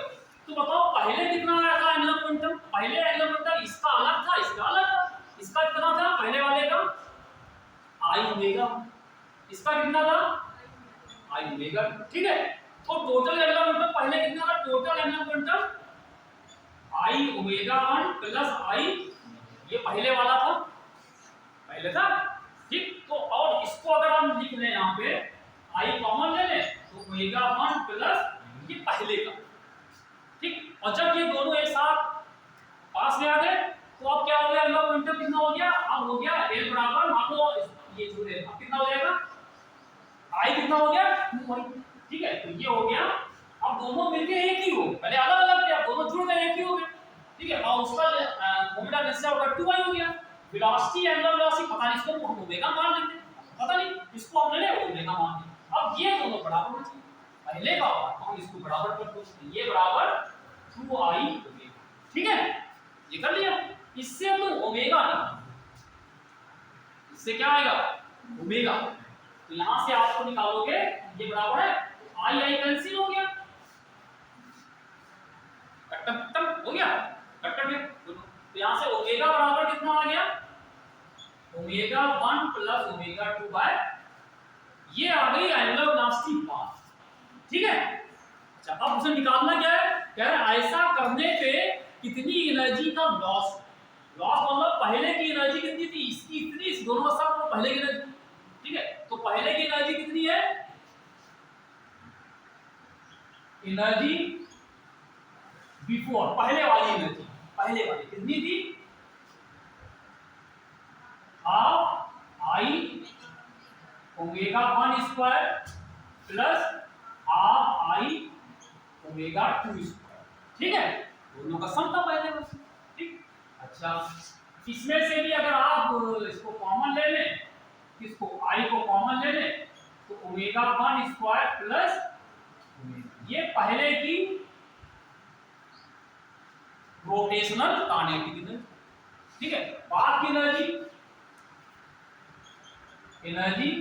तो बताओ पहले कितना आया था एंगुलर मोमेंटम, पहले एंगुलर मोमेंटम इसका अलग था इसका अलग था, इसका कितना था पहले वाले का आई ओमेगा, इसका कितना था आई ओमेगा, ठीक है। तो टोटल एंगुलर मोमेंटम पहले कितना था, total angular momentum I omega 1 plus I, ये पहले वाला था, पहले था, ठीक। तो और इसको अगर हम लिख लें यहाँ पे आई कॉमन ले लें तो ओमेगा 1 प्लस ये पहले का, ठीक। और जब ये दोनों एक साथ पास में आ गए तो अब क्या हो गया, एंगुलर मोमेंटम कितना हो गया, अब हो गया L बराबर मान लो ये जो है अब कितना हो जाएगा, I कितना हो गया 2y, ठीक है। तो ये हो गया, अब दोनों मिलके एक ही हो, पहले अलग अलग थे, अब दोनों जुड़ गए एक ही हो गए, ठीक है। और उसका मोमेंटम कितना होगा 2y हो गया। वेलोसिटी एंगुलर वेलोसिटी पता नहीं, इसको हम ओमेगा मान लेते, पता नहीं इसको हमने ले ओमेगा मान लिया। अब ये दोनों बराबर होना चाहिए, पहले का हम इसको बराबर कर दो, ये बराबर 2i ओमेगा, ठीक है, ये कर लिया। इससे तो ओमेगा निकालो, इससे क्या आएगा ओमेगा, तो यहां से आपको निकालोगे ये बराबर है आई आई कैंसिल हो गया, कट हो गया, कट गया, तो यहां से ओमेगा बराबर कितना आ गया, ओमेगा 1 प्लस ओमेगा 2 बाय, ये आ गई एंगुलर वेलोसिटी पाथ, ठीक है। अच्छा अब उसे निकालना क्या है, कह रहे हैं ऐसा करने पे कितनी एनर्जी का लॉस, लॉस मतलब पहले की एनर्जी कितनी थी, इसकी इतनी, इस दोनों का सब पहले की एनर्जी, ठीक है। तो पहले की एनर्जी कितनी है, एनर्जी बिफोर, पहले वाली एनर्जी, पहले वाली कितनी थी, half I omega 1 square plus half I omega 2 square, ठीक है, दोनों का सम था पहले बस, ठीक। अच्छा इसमें से भी अगर आप इसको कॉमन ले लें, इसको आई को कॉमन ले लें तो ओमेगा 1 स्क्वायर प्लस ये पहले की रोटेशनल काइनेटिक एनर्जी, ठीक है। बाद की एनर्जी, एनर्जी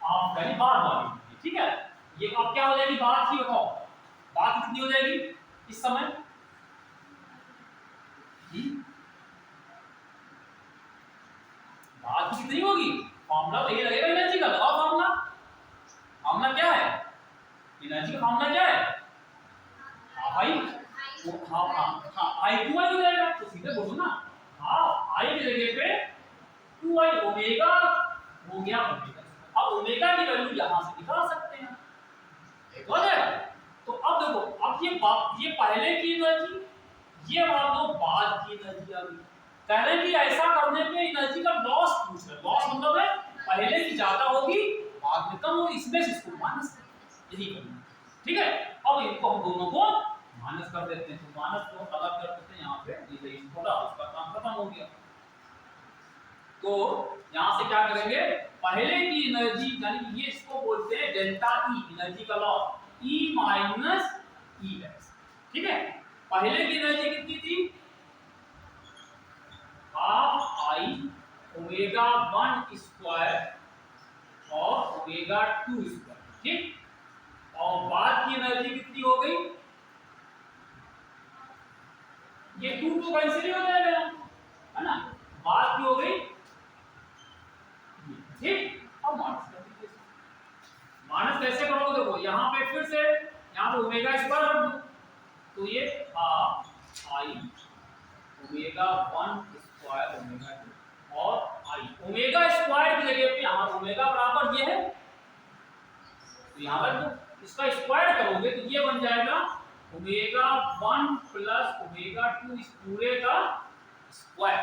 ऑफ यानी बाद वाली, ठीक है। ये अब क्या हो जाएगी बाद की, बताओ बाद कितनी हो जाएगी इस समय, बात कितनी होगी, फॉर्मूला तो ये लगेगा एनर्जी का, लगाओ फॉर्मूला, फॉर्मूला क्या है, एनर्जी का फॉर्मूला क्या है, हाफ आई, हाँ आई 2i हो जाएगा, तो सीधे बोलो ना हाफ आई की जगह पे 2i ओमेगा हो गया ओमेगा, अब ओमेगा की वैल्यू यहां से निकाल सकते हैं, एक हो जाएगा। तो अब देखो अब ये पहले की एनर्जी, ये मान लो बाद की एनर्जी आ गई, कह रहे हैं कि ऐसा करने पे एनर्जी का लॉस पूछ रहे हैं। लॉस मतलब है पहले की ज्यादा होगी बाद में कम होगी, इसमें से इसको माइनस यही करना। ठीक है, अब इनको हम दोनों को माइनस कर देते हैं, तो माइनस को अलग कर देते हैं यहाँ पे, ये थोड़ा उसका काम खत्म हो गया। तो यहां से क्या करेंगे, पहले की एनर्जी यानी कि ये इसको बोलते हैं डेल्टा ई, एनर्जी का लॉस, ई माइनस ई एक्स। ठीक है, पहले की एनर्जी कितनी थी, हाफ आई ओमेगा 1 स्क्वायर और ओमेगा 2 स्क्वायर। ठीक, और बाद की एनर्जी कितनी हो गई, ये 2 2 कैंसिल हो जाएगा, है ना, बाद की हो गई। ठीक, अब माइनस कर दीजिए, माइनस कैसे करोगे, देखो यहाँ पे फिर से यहाँ पे ओमेगा स्क्वायर रख दो, तो ये half I omega 1 square omega 2 और आई ओमेगा स्क्वायर की जगह पे यहाँ ओमेगा बराबर ये है, तो यहाँ पर तो इसका स्क्वायर करोगे तो ये बन जाएगा ओमेगा 1 प्लस ओमेगा 2 इस पूरे का स्क्वायर,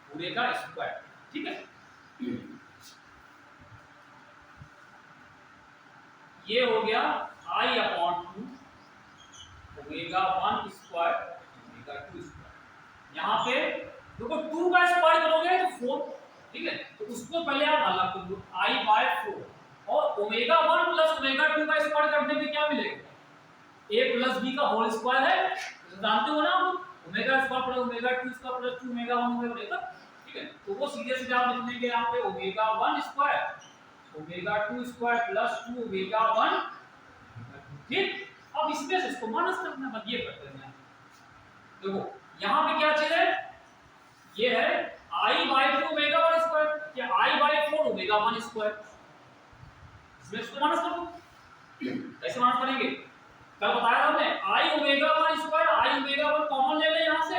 पूरे का स्क्वायर। ठीक है, ये हो गया I upon 2 omega 1 square omega 2 square. यहाँ पे देखो 2 का स्क्वायर करोगे तो 4, ठीक है, तो उसको पहले आप अलग कर दो, आई बाय 4, और ओमेगा 1 प्लस ओमेगा 2 का स्क्वायर करने पे क्या मिलेगा, a प्लस b का होल स्क्वायर है, तो जानते हो ना omega square plus omega 2 square plus 2 omega 1 omega बनेगा। ठीक है, तो वो सीधे सीधे आप लिख लेंगे यहाँ पे omega 1 square omega 2 square plus 2 omega 1। ठीक, अब इसमें से इसको माइनस करना है, ये करते हैं। देखो यहाँ पे क्या चीज है, ये है i बाय 2 ओमेगा 1 स्क्वायर या i बाय 4 ओमेगा 1 स्क्वायर, इसमें इसको माइनस कर दो। कैसे माइनस करेंगे, कल बताया था हमने, i omega 1 square i omega 1 common ले ले यहाँ से,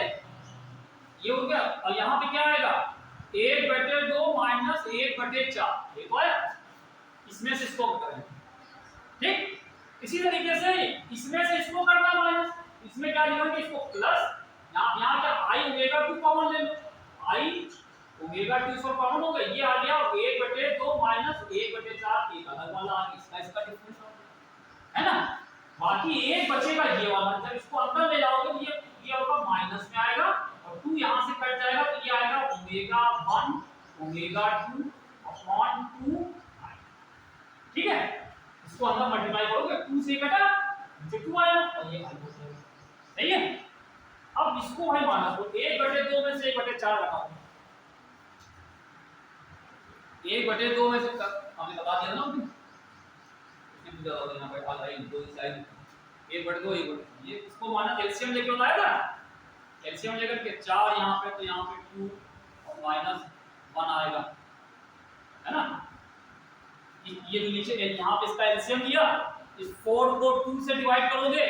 ये हो गया, और यहाँ पे क्या आएगा 1/2 माइनस 1/4, एक आया, इसमें से इसको करेंगे। ठीक, इसी तरीके से इसमें से इसको करना माइनस, इसमें क्या लिखोगे, इसको प्लस, यहाँ क्या i ओमेगा 2 कॉमन ले लो, i ओमेगा 2 इसको कॉमन हो गया, ये आ गया 1/2 माइनस 1/4, एक अलग वाला आ गया, इसका डिफरेंस है ना, बाकी एक बचेगा ये वाला, जब इसको अंदर ले जाओगे तो ये होगा माइनस में आएगा, और 2 यहां से कट जाएगा तो ये आएगा ओमेगा 1 ओमेगा 2 अपॉन 2। ठीक है, इसको अंदर मल्टीप्लाई करोगे, 2 से कटा नीचे 2 आया और ये आएगा, सही है। अब इसको भाई माइनस करो, 1/2 में से 1/4 लगाओ, 1/2 में से हमने बता दिया ना, यहाँ पे आ जाएगी 2 साइड 1/2 ये इसको माना एलसीएम लेके बताया था, एलसीएम लेकर के 4 यहाँ पे, तो यहाँ पे 2 और माइनस 1 आएगा, है ना, ये जो नीचे यहाँ पे इसका एलसीएम लिया, इस 4 को 2 से डिवाइड करोगे,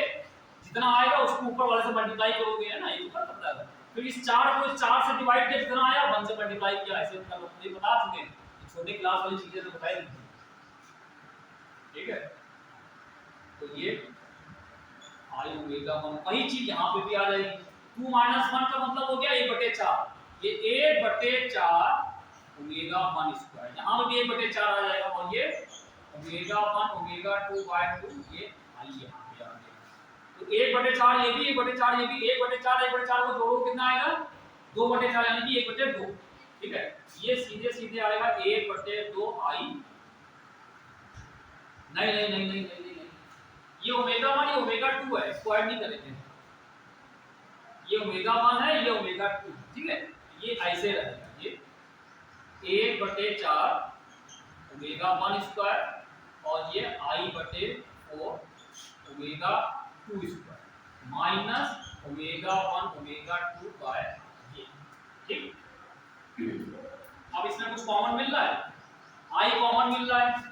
जितना आएगा उसको ऊपर वाले से मल्टीप्लाई करोगे, है ना, ये ऊपर पता है, फिर इस 4 को 4 से डिवाइड किया, जितना आया 1 से मल्टीप्लाई किया, ऐसे कर लो, ये बता चुके हैं, छोटी क्लास वाली चीजें तो बताई नहीं। ठीक है, तो ये आई ओमेगा 1 वही चीज यहाँ पे भी आ जाएगी, 2 माइनस 1 का मतलब हो गया 1/4, ये 1/4 ओमेगा 1 स्क्वायर, यहाँ पे भी 1/4 आ जाएगा, और ये ओमेगा 1 ओमेगा 2 बाय 2, ये आई यहाँ पे आ गया, तो 1/4 ये भी 1/4 ये भी 1/4 को जोड़ो कितना आएगा 2/4 यानी कि 1/2। ठीक है, ये सीधे सीधे आएगा 1/2 आई, नहीं नहीं नहीं नहीं नहीं नहीं, ये ओमेगा 1 ये ओमेगा 2 है, इसको ऐड नहीं करेंगे, ये ओमेगा 1 है ये ओमेगा 2। ठीक है, ये ऐसे रहेगा, ये 1/4 ओमेगा 1 स्क्वायर और ये i/4 omega 2 square minus omega 1 omega 2 by ये। ठीक, अब इसमें कुछ कॉमन मिल रहा है, i कॉमन मिल रहा है,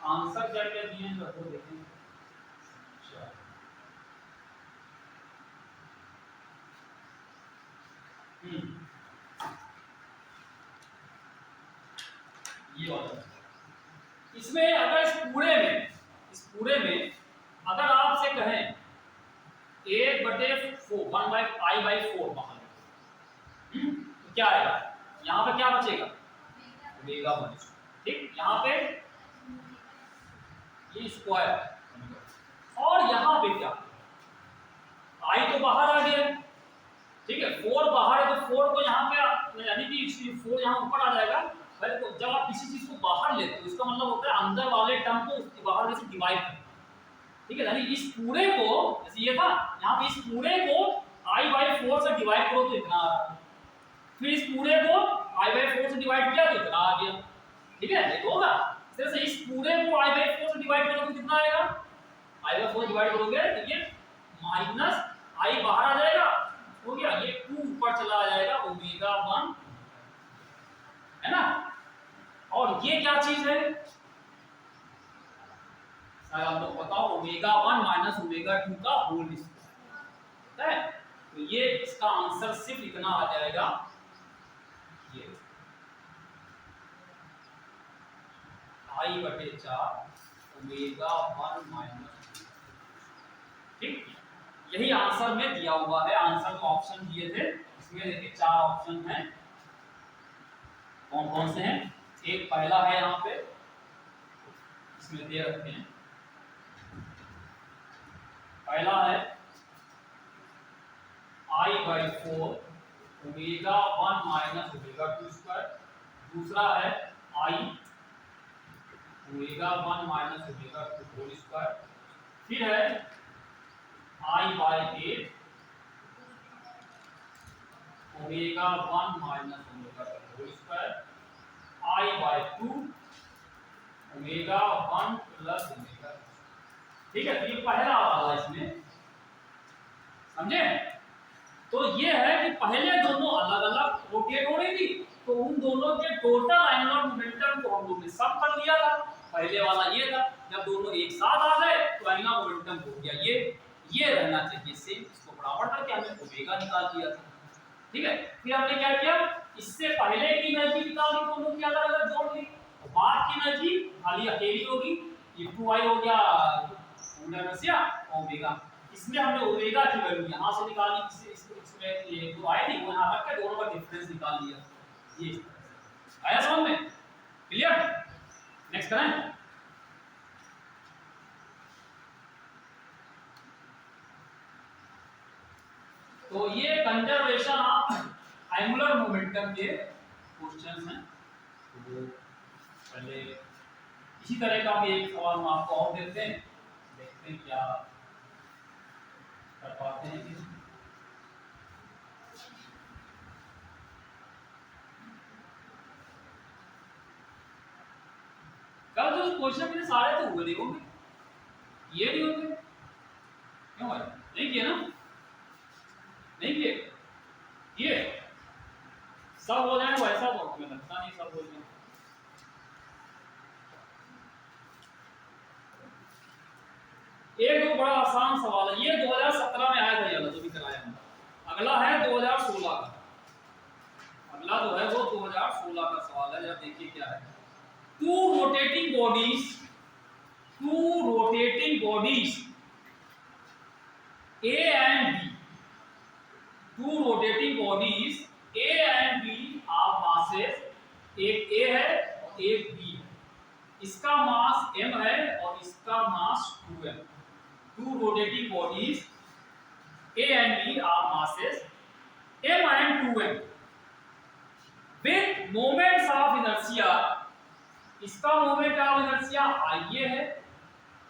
आंसर क्या क्या दिए हैं तो देखें। ये वाला, इसमें अगर इस पूरे में अगर आपसे कहें 1/4 1/i/4 बाहर, तो क्या आएगा? यहाँ पे क्या बचेगा? ओमेगा 1, ठीक। यहाँ पे ये स्क्वायर और यहाँ पे क्या, i तो बाहर आ गया, ठीक है, 4 बाहर है तो 4 को यहाँ पे यानी कि 4 यहाँ ऊपर आ जाएगा। तो जब आप किसी चीज को बाहर लेते हो इसका मतलब होता है अंदर वाले टर्म को उसके बाहर से डिवाइड करना, ठीक है। यानी इस पूरे को, जैसे ये था यहाँ पे, इस पूरे को i/4 से डिवाइड करो तो इतना आ रहा है, फिर इस पूरे को i/4 से डिवाइड किया तो इतना आ गया, ठीक है। ये तो होगा। जैसे इस पूरे को i/4 से डिवाइड करोगे तो कितना आएगा? i/4 डिवाइड करोगे तो ये माइनस i बाहर आ जाएगा, हो गया, ये 2 ऊपर चला जाएगा, ओमेगा 1, है ना। और ये क्या चीज है शायद आप लोग बताओ, ओमेगा 1 माइनस ओमेगा 2 का होल स्क्वायर है। तो ये इसका आंसर सिर्फ इतना आ जाएगा, ये i/4 ओमेगा 1 माइनस, ठीक। यही आंसर में दिया हुआ है। आंसर में ऑप्शन दिए थे, इसमें देखिए 4 ऑप्शन हैं। कौन कौन से हैं? एक पहला है यहाँ पे, इसमें दे रखे हैं, पहला है i/4 omega 1 minus omega 2 square, दूसरा है i omega 1 minus omega 2 whole square, फिर है i/8 omega 1 minus omega 2 whole square, i/2 omega 1 plus omega, ठीक है। तो ये पहला वाला इसमें, समझे। तो ये है कि पहले दोनों अलग अलग रोटेट हो रही थी, तो उन दोनों के टोटल एंगुलर मोमेंटम को हम लोग ने सम कर लिया था। पहले वाला ये था, जब दोनों एक साथ आ गए तो एंगुलर मोमेंटम हो गया ये रहना चाहिए सेम, इसको बराबर करके हमने ओमेगा निकाल दिया था, ठीक है। फिर हमने क्या किया, इससे पहले की एनर्जी निकाली, दोनों की अलग अलग जोड़ ली, और बाद की एनर्जी खाली अकेली होगी, ये 2i हो गया इनर्शिया ओमेगा, इसमें हमने ओमेगा की वैल्यू यहां से निकाली, इसमें ये जो आई थी वो यहां रख के दोनों का डिफरेंस निकाल लिया। ये आया समझ में? क्लियर? नेक्स्ट करें। तो ये कंजर्वेशन ऑफ एंगुलर मोमेंटम के क्वेश्चंस हैं। तो पहले इसी तरह का भी एक सवाल हम आपको और देते हैं, देखते हैं क्या कर पाते हैं। कल जो क्वेश्चन मेरे सारे तो हुए नहीं होंगे, ये नहीं होंगे, क्यों भाई? नहीं किए ना? नहीं किए? ये सब हो जाए वैसा तो हमें लगता नहीं सब हो जाए। एक दो बड़ा आसान सवाल है, ये 2017 में आया था, ये जो भी कराया हमने। अगला है 2016 का, अगला जो है वो 2016 का सवाल है, जरा देखिए क्या है। two rotating bodies A and B, two rotating bodies A and B of masses, एक A है और एक B है, इसका मास m है और इसका मास 2m। two rotating bodies A and B of masses m and 2m with moments of inertia, इसका मोमेंट ऑफ इनर्शिया IA है,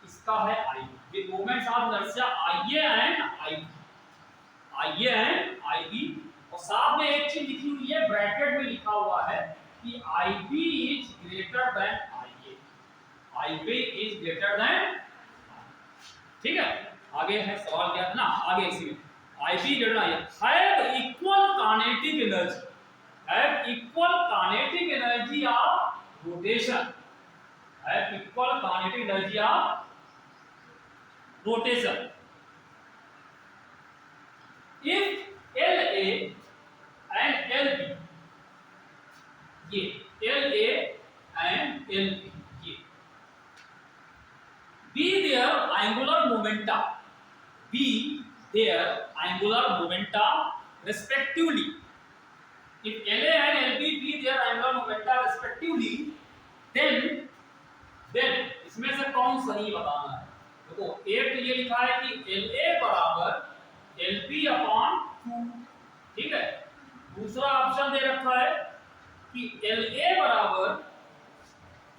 इसका है IB, with moments of inertia IA and IB, और साथ में एक चीज लिखी हुई है, ब्रैकेट में लिखा हुआ है कि IB is greater than IA, IB is greater than, ठीक है। आगे है सवाल क्या है ना, आगे इसी में IB greater than have equal kinetic energy, have equal kinetic energy of rotation, have equal kinetic energy of rotation if LA and LB, ये LA and LB, ये be their angular momenta, be their angular momenta respectively. If LA and LB be their angular momenta respectively, then इसमें से कौन सही बताना है। देखो एक तो ये लिखा है कि LA बराबर LB अपॉन 2, ठीक है। दूसरा ऑप्शन दे रखा है कि LA बराबर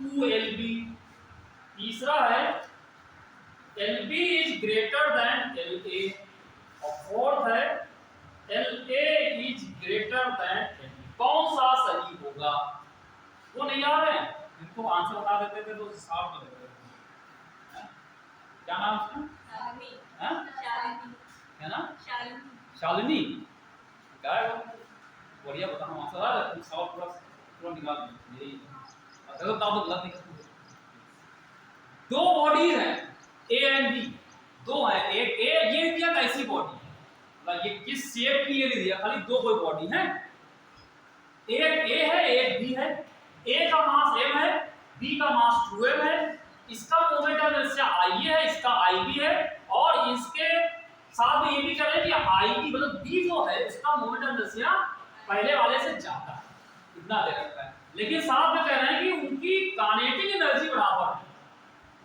2LB। तीसरा है LB is greater than LA, और फोर्थ है LA is greater than LB। कौन सा सही होगा वो नहीं आ रहे हैं, इनको आंसर बता देते थे तो साफ कर देते थे। क्या नाम उसका? शालिनी। है ना? शालिनी क्या है वो? बढ़िया बताना आंसर आ रहा है, सवाल पूरा निकाल दो। यही अगर तो गलत नहीं। दो बॉडीज हैं ए एंड बी, दो है। एक ए ये दिया कैसी बॉडी, मतलब ये किस शेप की ये नहीं दिया, खाली दो कोई बॉडी है। एक ए है एक बी है। ए का मास m है, बी का मास 2m है। इसका मोमेंट ऑफ इनर्शिया I है, इसका IB है, और इसके साथ में ये भी कह रहे हैं कि IB मतलब बी जो है उसका मोमेंट ऑफ इनर्शिया पहले वाले से ज्यादा है, इतना दे रखा है। लेकिन साथ में कह रहे हैं कि उनकी काइनेटिक एनर्जी बराबर है,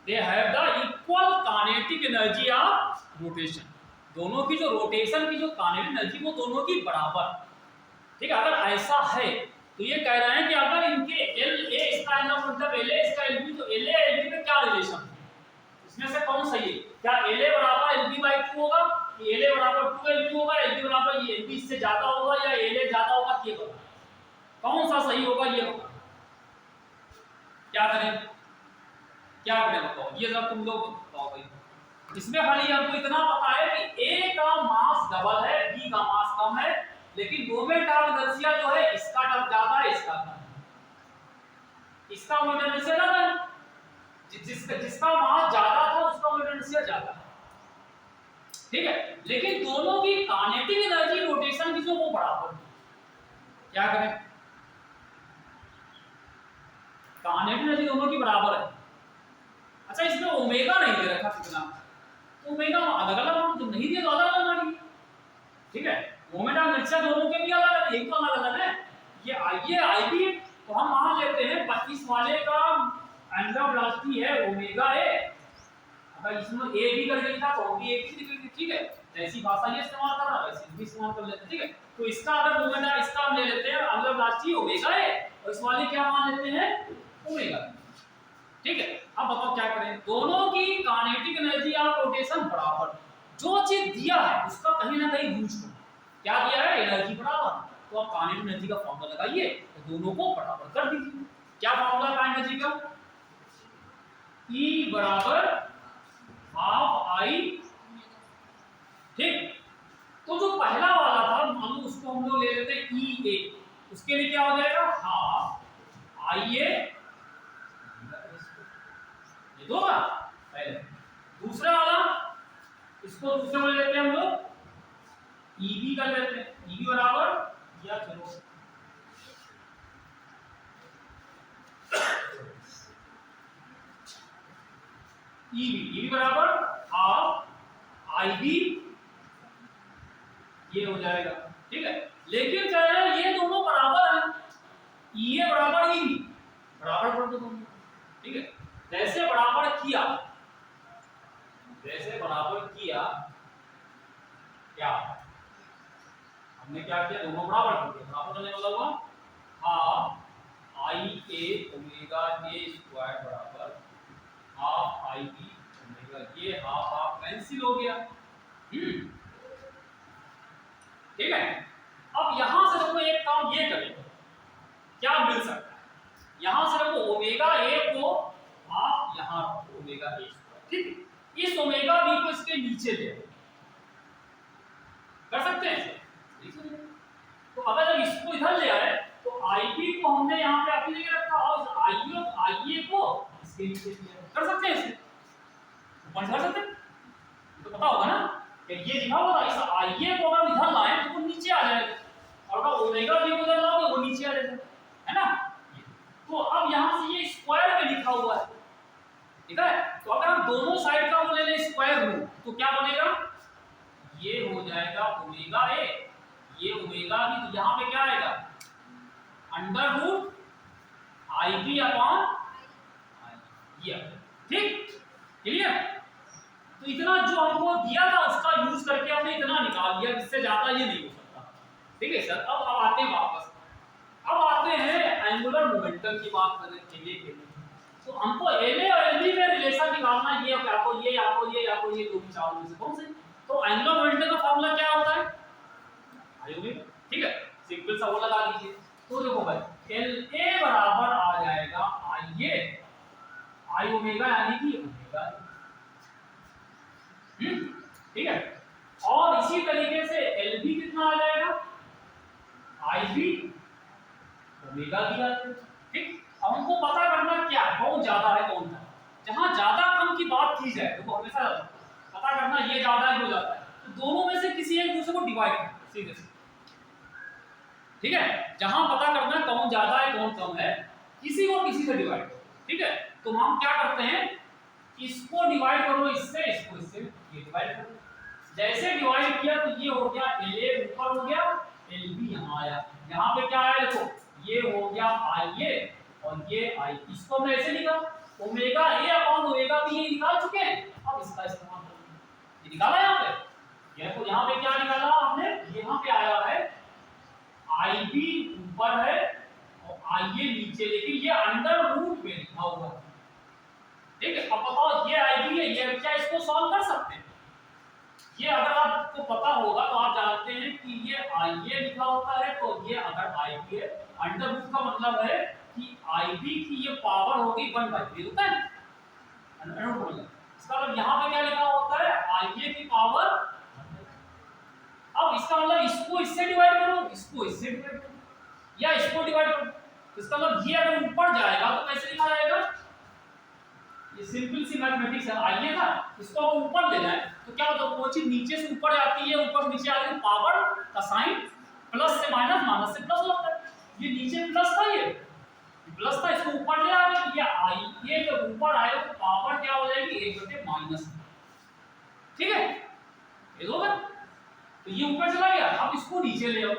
they have the equal kinetic energy of rotation. दोनों की जो रोटेशन की जो काइनेटिक एनर्जी वो दोनों की बराबर, ठीक है। अगर ऐसा है तो ये कह रहे हैं कि अगर इनके LA इसका मतलब LA इसका LB, तो LA LB में क्या रिलेशन है, इसमें से कौन सही है? क्या LA बराबर LB/2 होगा, कि LA बराबर 2LB होगा, LB बराबर ये LB इससे ज्यादा होगा, या LA ज्यादा होगा, ये बताओ कौन सा सही होगा, ये बताओ। क्या करें बताओ, ये सब तुम लोग बताओ भाई। इसमें खाली हमको इतना पता है कि A का मास डबल है, B का मास कम है, लेकिन मोमेंट ऑफ इनर्शिया जो है इसका टर्म ज्यादा है, इसका कम है। इसका मोमेंट ऑफ इनर्शिया ज्यादा है, जिसका मास ज्यादा था उसका मोमेंट ऑफ इनर्शिया ज्यादा है, ठीक है। लेकिन दोनों की काइनेटिक एनर्जी रोटेशन की जो वो बराबर है। क्या करें? काइनेटिक एनर्जी दोनों की बराबर है। अच्छा इसमें ओमेगा नहीं दे रखा कितना, तो ओमेगा अलग अलग तो नहीं दिया, तो अलग अलग मानिए, ठीक है। मोमेंट ऑफ इनर्शिया दोनों के भी अलग अलग, एक तो अलग अलग है। ये IB है, तो हम मान लेते हैं 25 वाले का एंगुलर वेलोसिटी है ओमेगा ए। अगर इसमें ए भी करके लिखा तो भी एक ही लिखेंगे, ठीक है। जैसी भाषा ये इस्तेमाल कर रहा है वैसे भी इस्तेमाल कर लेते हैं, ठीक है। तो इसका अगर मोमेंट है इसका हम ले लेते हैं एंगुलर वेलोसिटी ओमेगा ए, और इस वाले क्या मान लेते हैं ओमेगा, ठीक है। अब बताओ क्या करें, दोनों की काइनेटिक एनर्जी ऑफ रोटेशन बराबर। जो चीज दिया है उसका कहीं ना कहीं यूज करो। क्या दिया है? एनर्जी बराबर, तो आप काइनेटिक एनर्जी का फॉर्मूला लगाइए, तो दोनों को बराबर कर दीजिए। क्या फॉर्मूला काइनेटिक एनर्जी का? E बराबर हाफ I, ठीक। तो जो पहला वाला था मान लो उसको हम लोग ले लेते हैं EA, उसके लिए क्या हो जाएगा? हाफ IA, ये दो ना पहले। दूसरा वाला इसको दूसरे में लेते हैं हम लोग EB कर लेते हैं, EB बराबर या चलो EB बराबर हाफ IB, ये हो जाएगा, ठीक है। लेकिन कह रहे हैं ये दोनों बराबर हैं, EA बराबर EB बराबर कर दो दोनों, ठीक है। जैसे बराबर किया क्या हमने क्या किया, दोनों बराबर कर दिया। बराबर करने वाला हुआ half IA omega A square बराबर हाफ IB ओमेगा, ये हाफ हाफ कैंसिल हो गया, ठीक है। अब यहां से देखो एक काम ये करें, क्या मिल सकता है, यहां से देखो ओमेगा A को हाफ यहां ओमेगा A स्क्वायर, ठीक है। इस ओमेगा B को इसके नीचे ले कर सकते हैं, तो अगर जब इसको इधर ले आए तो IB को हमने यहाँ पे अपनी जगह रखा और IA को इसके नीचे लिया, कर सकते हैं इसे ऊपर कर सकते हैं, तो पता होगा ना कि ये लिखा होगा इस IA को अगर इधर लाए तो वो नीचे आ जाएगा, और अगर ओमेगा B को इधर लाओगे वो नीचे आ जाएगा, है ना। तो अब यहाँ से ये स्क्वायर में लिखा हुआ है, ठीक है। तो तो अगर हम दोनों साइड का वो ले लें स्क्वायर रूट तो क्या बनेगा, ये हो जाएगा ओमेगा ए, ये ओमेगा बी, तो यहाँ पे क्या आएगा under root I B upon ये, ठीक क्लियर। तो इतना जो हमको दिया था उसका यूज करके हमने इतना निकाल लिया, इससे ज्यादा ये नहीं हो सकता, ठीक है सर। अब आते हैं वापस, अब आते हैं एंगुलर मोमेंटम की बात करें एलए के लिए। तो हमको एलए और एलबी में रिलेशन निकालना, ये क्या को ये या को ये या को ये दो चारों में से कौन से। तो एंगुलर मोमेंटम का फार्मूला क्या होता है, आई ओमेगा, ठीक है सिंपल सा वो लगा दीजिए। तो देखो भाई एलए बराबर आ जाएगा आई ए आई ओमेगा यानी कि ओमेगा, ठीक है। और इसी तरीके से एलबी कितना आ जाएगा आई बी ओमेगा भी आ जाएगा, ठीक। अब हमको पता करना क्या कौन ज्यादा है कौन कम। जहां ज्यादा कम की बात की जाए तो हमेशा पता करना ये ज्यादा है वो ज्यादा है, तो दोनों में से किसी एक दूसरे को डिवाइड करो सीधे से, ठीक है। जहां पता करना कौन ज्यादा है कौन कम है, किसी को किसी से डिवाइड करो, ठीक है। तो हम क्या करते हैं, इसको डिवाइड करो इससे, इसको इससे, ये डिवाइड करो। जैसे डिवाइड किया तो ये हो गया एलए ऊपर हो गया, एलबी यहां आया, यहां पे क्या आया देखो ये हो गया आई ए और ये आई, इसको हमने ऐसे लिखा omega A upon omega B, ये निकाल चुके हैं। अब इसका इस्तेमाल करेंगे, ये निकाला यहां पे, ये तो यहां पे क्या निकाला आपने, यहां पे आया है आई बी ऊपर है और आई ए नीचे, लेकिन ये अंडर रूट में लिखा हुआ है, ठीक है। अब बताओ ये आई बी है, ये क्या इसको सॉल्व कर सकते हैं, ये अगर आपको पता होगा तो आप जानते हैं कि ये आई ए लिखा होता है, तो ये अगर आई बी है अंडर रूट का मतलब है कि आई बी की ये पावर होगी 1/3 होता है अंडर रूट मतलब, इसका मतलब यहाँ पे क्या लिखा होता है आई ए की पावर। अब इसका मतलब इसको इससे डिवाइड करो, इसको इससे डिवाइड करो या इसको डिवाइड करो, इसका मतलब ये अगर ऊपर जाएगा तो कैसे लिखा जाएगा, ये सिंपल सी मैथमेटिक्स है। आइए ना इसको हम ऊपर ले जाए तो क्या होता है, कोई चीज नीचे से ऊपर जाती है, ऊपर से नीचे आती है, पावर का साइन प्लस से माइनस, माइनस से प्लस होता है। ये नीचे प्लस था, ये प्लस था, इसको ऊपर ले आ गए, ये आई ये जब ऊपर आएगा तो पावर क्या हो जाएगी 1/-, ठीक है ये दो बार। तो ये ऊपर चला गया, अब इसको नीचे ले आओ,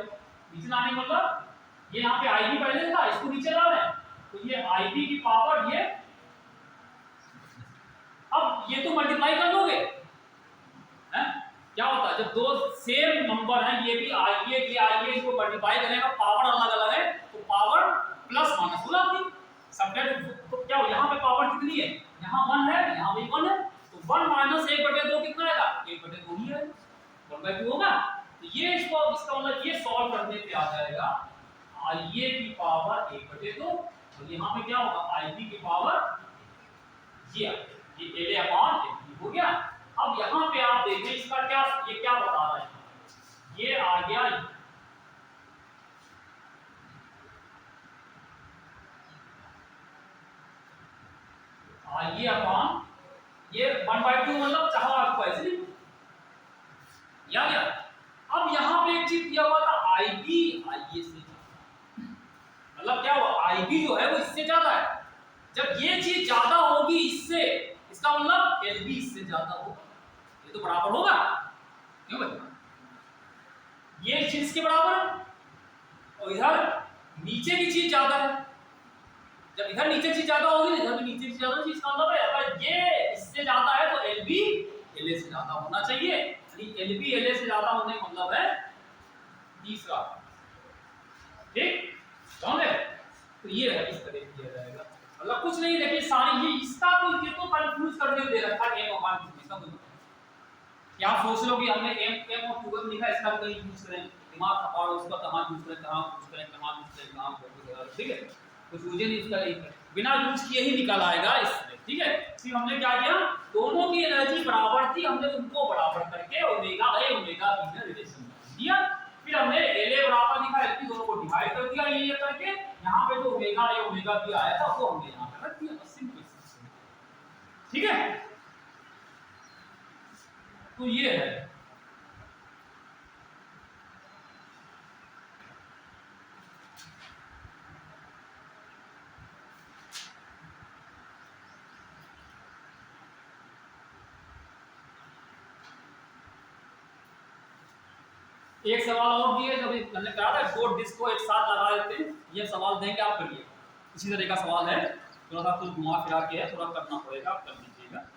नीचे लाने मतलब ये यहाँ पे आई बी पहले था, इसको नीचे ला रहे हैं, तो ये आई बी की पावर ये, अब ये तो मल्टीप्लाई कर दोगे हैं, क्या होता है जब दो सेम नंबर हैं, ये भी आई ए इसको मल्टीप्लाई करने का पावर अलग अलग है तो पावर प्लस माइनस हो जाती है सबटेंड। तो क्या हो यहाँ पे पावर कितनी है, यहाँ 1 है यहाँ भी 1 है, तो 1 माइनस 1/2 कितना आएगा 1/2 ही है, 1/2 होगा। तो ये इसको इसका मतलब ये सॉल्व करने पे आ जाएगा आई ए की पावर 1/2 और यहाँ पे क्या होगा आई बी की पावर ये एल अपॉन एल हो गया। अब यहाँ पे आप देखें इसका क्या, ये क्या बता रहा है, ये आ गया ये अपॉन ये 1/2 मतलब चाहो आपको ऐसे लिखो या क्या। अब यहाँ पे एक चीज दिया हुआ था आई बी आई ए से, मतलब क्या हुआ आई बी जो है वो इससे ज्यादा है, जब ये चीज ज्यादा होगी इससे, इसका मतलब एल बी इससे ज्यादा होगा, ये तो बराबर होगा क्यों भाई, ये चीज के बराबर है और इधर नीचे की चीज ज्यादा है, जब इधर नीचे चीज ज्यादा होगी इधर भी नीचे चीज ज्यादा होगी, इसका मतलब है अगर ये इससे ज्यादा है तो एल बी एल ए से ज्यादा होना चाहिए, यानी एल बी एल ए से ज्यादा होने का मतलब है तीसरा, ठीक समझे। तो ये है इस तरह किया जाएगा, मतलब कुछ नहीं, देखिए सारी ये इसका तो ये तो कंफ्यूज करने दे रखा है एम और इसका कोई क्या सोच लो कि हमने एम और टूगल लिखा है, इसका कहीं यूज करें, दिमाग खपाओ उसका कहां यूज करें कहां यूज करें कहां यूज करें कहां यूज, ठीक है कुछ मुझे नहीं इसका नहीं बिना यूज किए ही निकल आएगा इसमें, ठीक है। फिर हमने क्या किया, दोनों की एनर्जी बराबर थी, हमने उनको बराबर करके ओमेगा ए ओमेगा बी में रिलेशन दिया, फिर हमने एल ए बराबर लिखा, एल बी दोनों को डिवाइड कर दिया ये करके, यहाँ पे जो ओमेगा ए ओमेगा बी आया था वो हमने यहाँ पे रख दिया, बस सिंपल, ठीक है। तो ये है एक सवाल और भी है, जो मैंने कहा था दो डिस्क को एक साथ लगा देते हैं, ये सवाल देंगे आप करिए। इसी तरह का सवाल है, थोड़ा सा कुछ घुमा फिरा के है, थोड़ा करना पड़ेगा, आप कर लीजिएगा।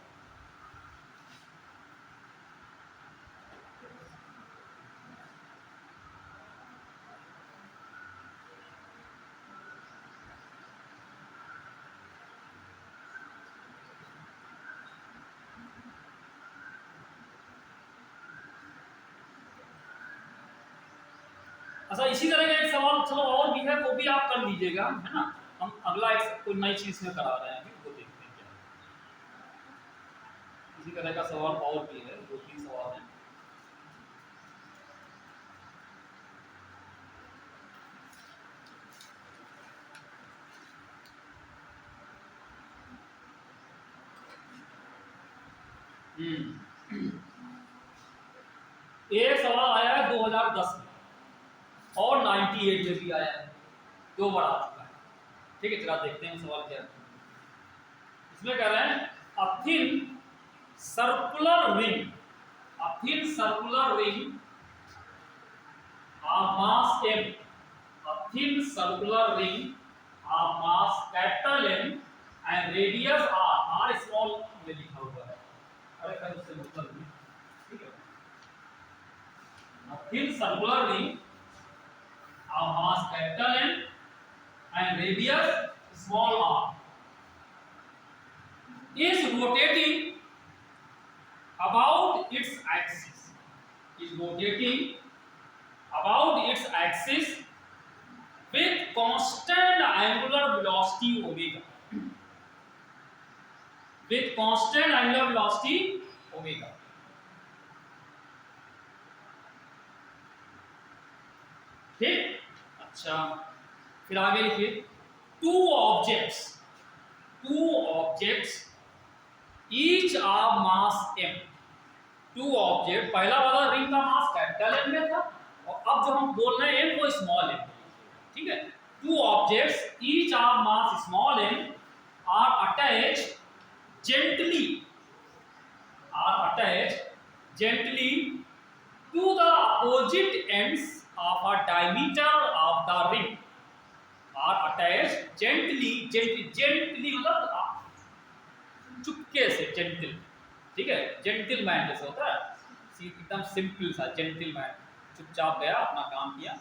अच्छा, इसी तरह का एक सवाल चलो और भी है, वो भी आप कर लीजिएगा, है ना। हम अगला एक कोई नई चीज में करा रहे हैं अभी, वो देखते हैं क्या है। इसी तरह का सवाल और भी है, दो तीन सवाल है। एक सवाल आया है 2010 में और 98 में भी आया है, दो बार आ चुका है। ठीक है, चला देखते हैं सवाल क्या है। इसमें कह रहे हैं a thin circular ring of mass m, a thin circular ring of mass capital M and radius r small में लिखा हुआ है। अरे खैर उससे मतलब नहीं, ठीक है। a thin circular ring of mass capital M and radius small r is rotating about its axis, with constant angular velocity omega, ठीक। अच्छा, फिर आगे लिखिए two objects each of mass m। Two object, पहला वाला रिंग का मास कैपिटल एम में था, और अब जो हम बोल रहे हैं एम वो स्मॉल एम, ठीक है। Two objects each of mass small m are attached gently to the opposite ends of a diameter of the ring, are attached gently मतलब चुपके से, जेंटल, ठीक है। जेंटलमैन जैसे होता है, एकदम सिंपल सा जेंटलमैन, चुपचाप गया, अपना काम किया,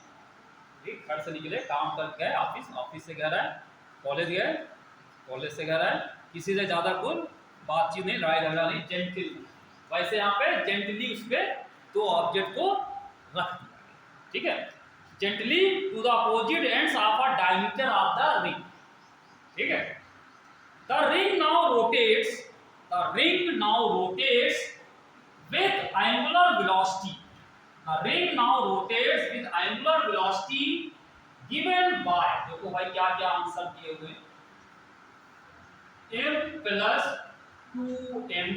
ठीक। घर से निकले, काम कर गए ऑफिस से घर आए, कॉलेज से घर आए, किसी से ज्यादा कोई बातचीत नहीं, लड़ाई झगड़ा नहीं, जेंटल। वैसे यहाँ पे जेंटली उस पे दो ऑब्जेक्ट को रख दिया, ठीक है। Gently to the opposite ends of a diameter of the ring, ठीक है। The ring now rotates with angular velocity. Given by, देखो भाई क्या क्या आंसर दिए हुए, m plus 2m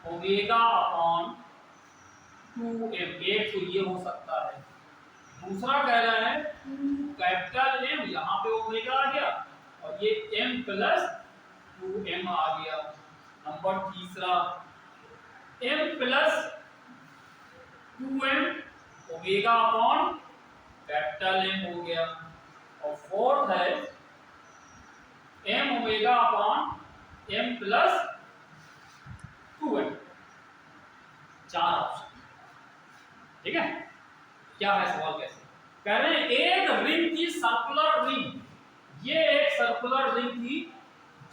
omega upon 2m। एक तो ये हो सकता है, दूसरा कह रहा है 2 कैपिटल M, यहाँ पे ओमेगा आ गया, और ये m प्लस 2m आ गया। नंबर तीसरा m plus 2m omega upon capital M हो गया, और फोर्थ है m omega upon m plus 2m। चार ऑप्शन, ठीक है। क्या है सवाल, कैसे कह रहे हैं, एक रिंग की सर्कुलर रिंग, ये एक सर्कुलर रिंग थी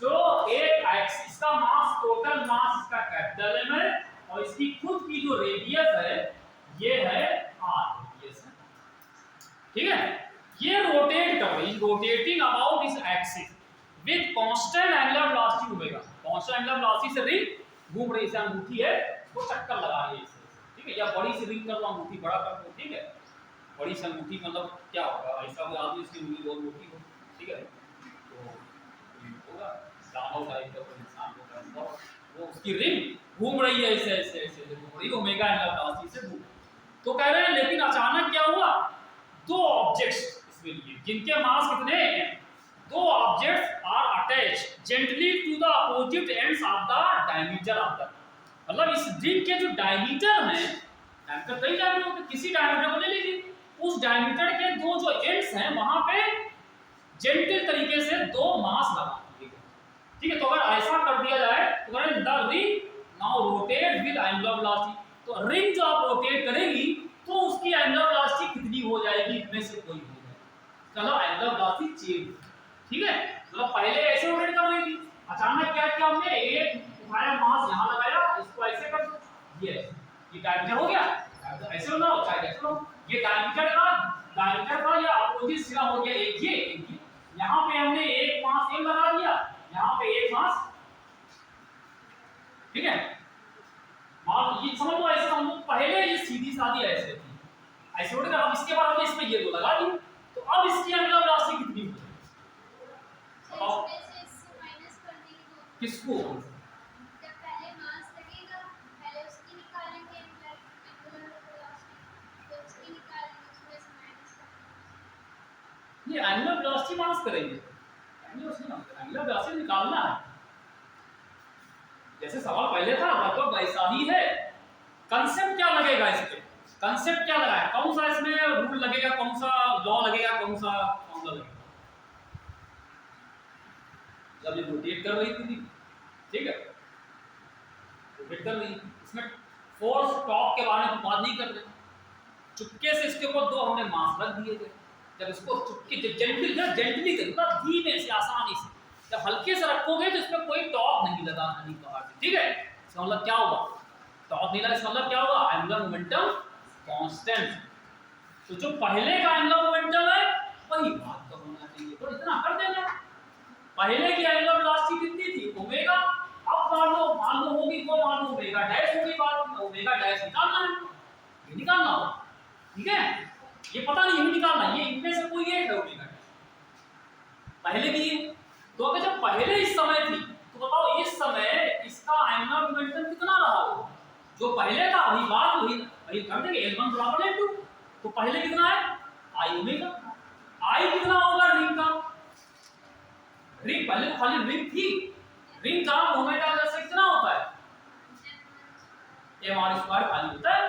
जो एक एक्सिस का मास, टोटल मास इसका कैपिटल एम है, और इसकी खुद की जो रेडियस है ये है आर रेडियस है, ठीक है। ये रोटेट कर रही है, रोटेटिंग अबाउट इस axis with constant angular velocity omega. Constant angular velocity से रिंग घूम रही है, अंगूठी है वो चक्कर लगा रही है इससे, ठीक है। या बड़ी सी रिंग कर लो, अंगूठी बड़ा कर दो, ठीक है। बड़ी सी अंगूठी मतलब क्या होगा, ऐसा कोई आदमी इसकी उंगली बहुत मोटी हो, ठीक है, तो होगा दानव टाइप का कोई इंसान होगा, वो उसकी रिंग घूम रही है ऐसे ऐसे ऐसे घूम रही है, ओमेगा एंगुलर वेलोसिटी से घूम। तो कह रहे हैं लेकिन अचानक क्या हुआ, दो ऑब्जेक्ट्स इसमें लिए जिनके मास कितने हैं, दो objects are attached gently to the opposite ends of the diameter of the, मतलब इस रिंग के जो डायमीटर हैं, डायमीटर कई डायमीटर होते हैं, किसी डायमीटर को ले लीजिए, उस डायमीटर के दो जो एंड्स हैं वहां पे जेंटल तरीके से दो मास लगा दीजिए। ठीक है, तो अगर ऐसा कर दिया जाए तो अगर the ring now rotate with angular velocity, तो रिंग जो आप रोटेट करेगी तो उसकी एंगुलर वेलोसिटी कितनी हो जाएगी, इनमें से कोई हो जाएगी। चलो एंगुलर वेलोसिटी चेंज, ठीक है, मतलब पहले ऐसे रोटेट कर रही थी, अचानक क्या किया हमने, एक उठाया मास यहां लगाया, इसको ऐसे कर दो, ये डायमीटर हो गया, ऐसे होना हो चाहे ऐसे हो, ये डायमीटर का या अपोजिट सिरा हो गया एक ये, यहां पे हमने एक मास एम लगा दिया, यहां पे एक मास, ठीक है, मान ये समझ लो ऐसे हम लोग पहले ये सीधी सादी ऐसे थी, ऐसे उठ गया, अब इसके बाद हमने इसमें ये दो लगा दिए, तो अब इसकी एंगुलर वेलोसिटी कितनी होगी, अब माइनस कर देंगे किसको, जब पहले मास लगेगा पहले उसकी निकालेंगे एंगुलर वेलोसिटी, तो उसकी निकालेंगे, उसमें से माइनस करेंगे। ये एंगुलर वेलोसिटी माइनस करेंगे, एंगुलर वेलोसिटी निकालना है, जैसे सवाल पहले था लगभग वैसा ही है। कंसेप्ट क्या लगेगा इस पे, कंसेप्ट क्या लगा है, कौन सा इसमें रूल लगेगा, कौन सा लॉ लगेगा, कौन सा फॉर्मूला लगेगा, जब ये रोटेट कर रही थी, ठीक है, रोटेट कर रही, इसमें फोर्स टॉर्क के बारे में बात नहीं कर रहे, चुपके से इसके ऊपर दो हमने मास रख दिए थे, जब इसको चुपके जेंटली करूंगा, धीमे से आसानी से, जब हल्के से रखोगे तो इसमें कोई टॉर्क नहीं लगाना, नहीं कहा, ठीक है, इसका मतलब क्या होगा, टॉर्क नहीं लगा, इसका मतलब क्या होगा, एंगुलर मोमेंटम कांस्टेंट, तो जो पहले का एंगुलर मोमेंटम है वही बात का होना चाहिए, तो इतना कर देना, पहले की एंगुलर वेलोसिटी कितनी थी, ओमेगा, अब मान लो होगी वो, मान लो ओमेगा डैश होगी, बात ओमेगा डैश निकालना है, ये निकालना होगा, ठीक है, ये पता नहीं ये निकालना, ये इनमें से कोई एक है ओमेगा पहले की, तो अगर जब पहले इस समय थी तो बताओ इस समय इसका एंगुलर मोमेंटम कितना रहा होगा, जो पहले था वही बात वही कर देंगे, L1 बराबर L2, तो पहले कितना है आई ओमेगा, आई कितना होगा रिंग का, रिंग पहले खाली रिंग थी, रिंग का मोमेंटम से कितना होता है mr स्क्वायर खाली होता है,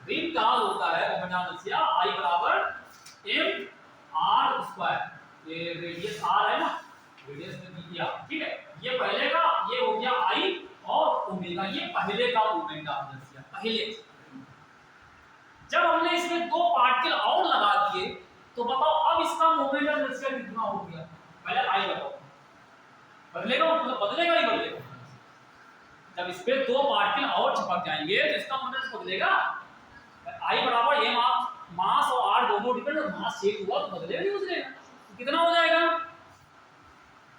रिंग का होता है मोमेंटम से आई बराबर mr स्क्वायर, ये रेडियस r है ना, रेडियस में दी दिया, ठीक है, ये पहले का, ये हो गया आई और ओमेगा, ये पहले का मोमेंटम है, पहले जब हमने इसमें दो पार्टिकल और लगा दिए तो बताओ अब इसका मोमेंटम रेशियो कितना हो गया, पहले आई बताओ, बदलेगा, मतलब बदलेगा ही बदलेगा, जब इस पे दो पार्टिकल और चिपक जाएंगे तो इसका मोमेंटम बदलेगा, आई बराबर ये मास और आर दोनों डिपेंड, मास चेंज हुआ तो बदलेगा नहीं बदलेगा, तो कितना हो जाएगा,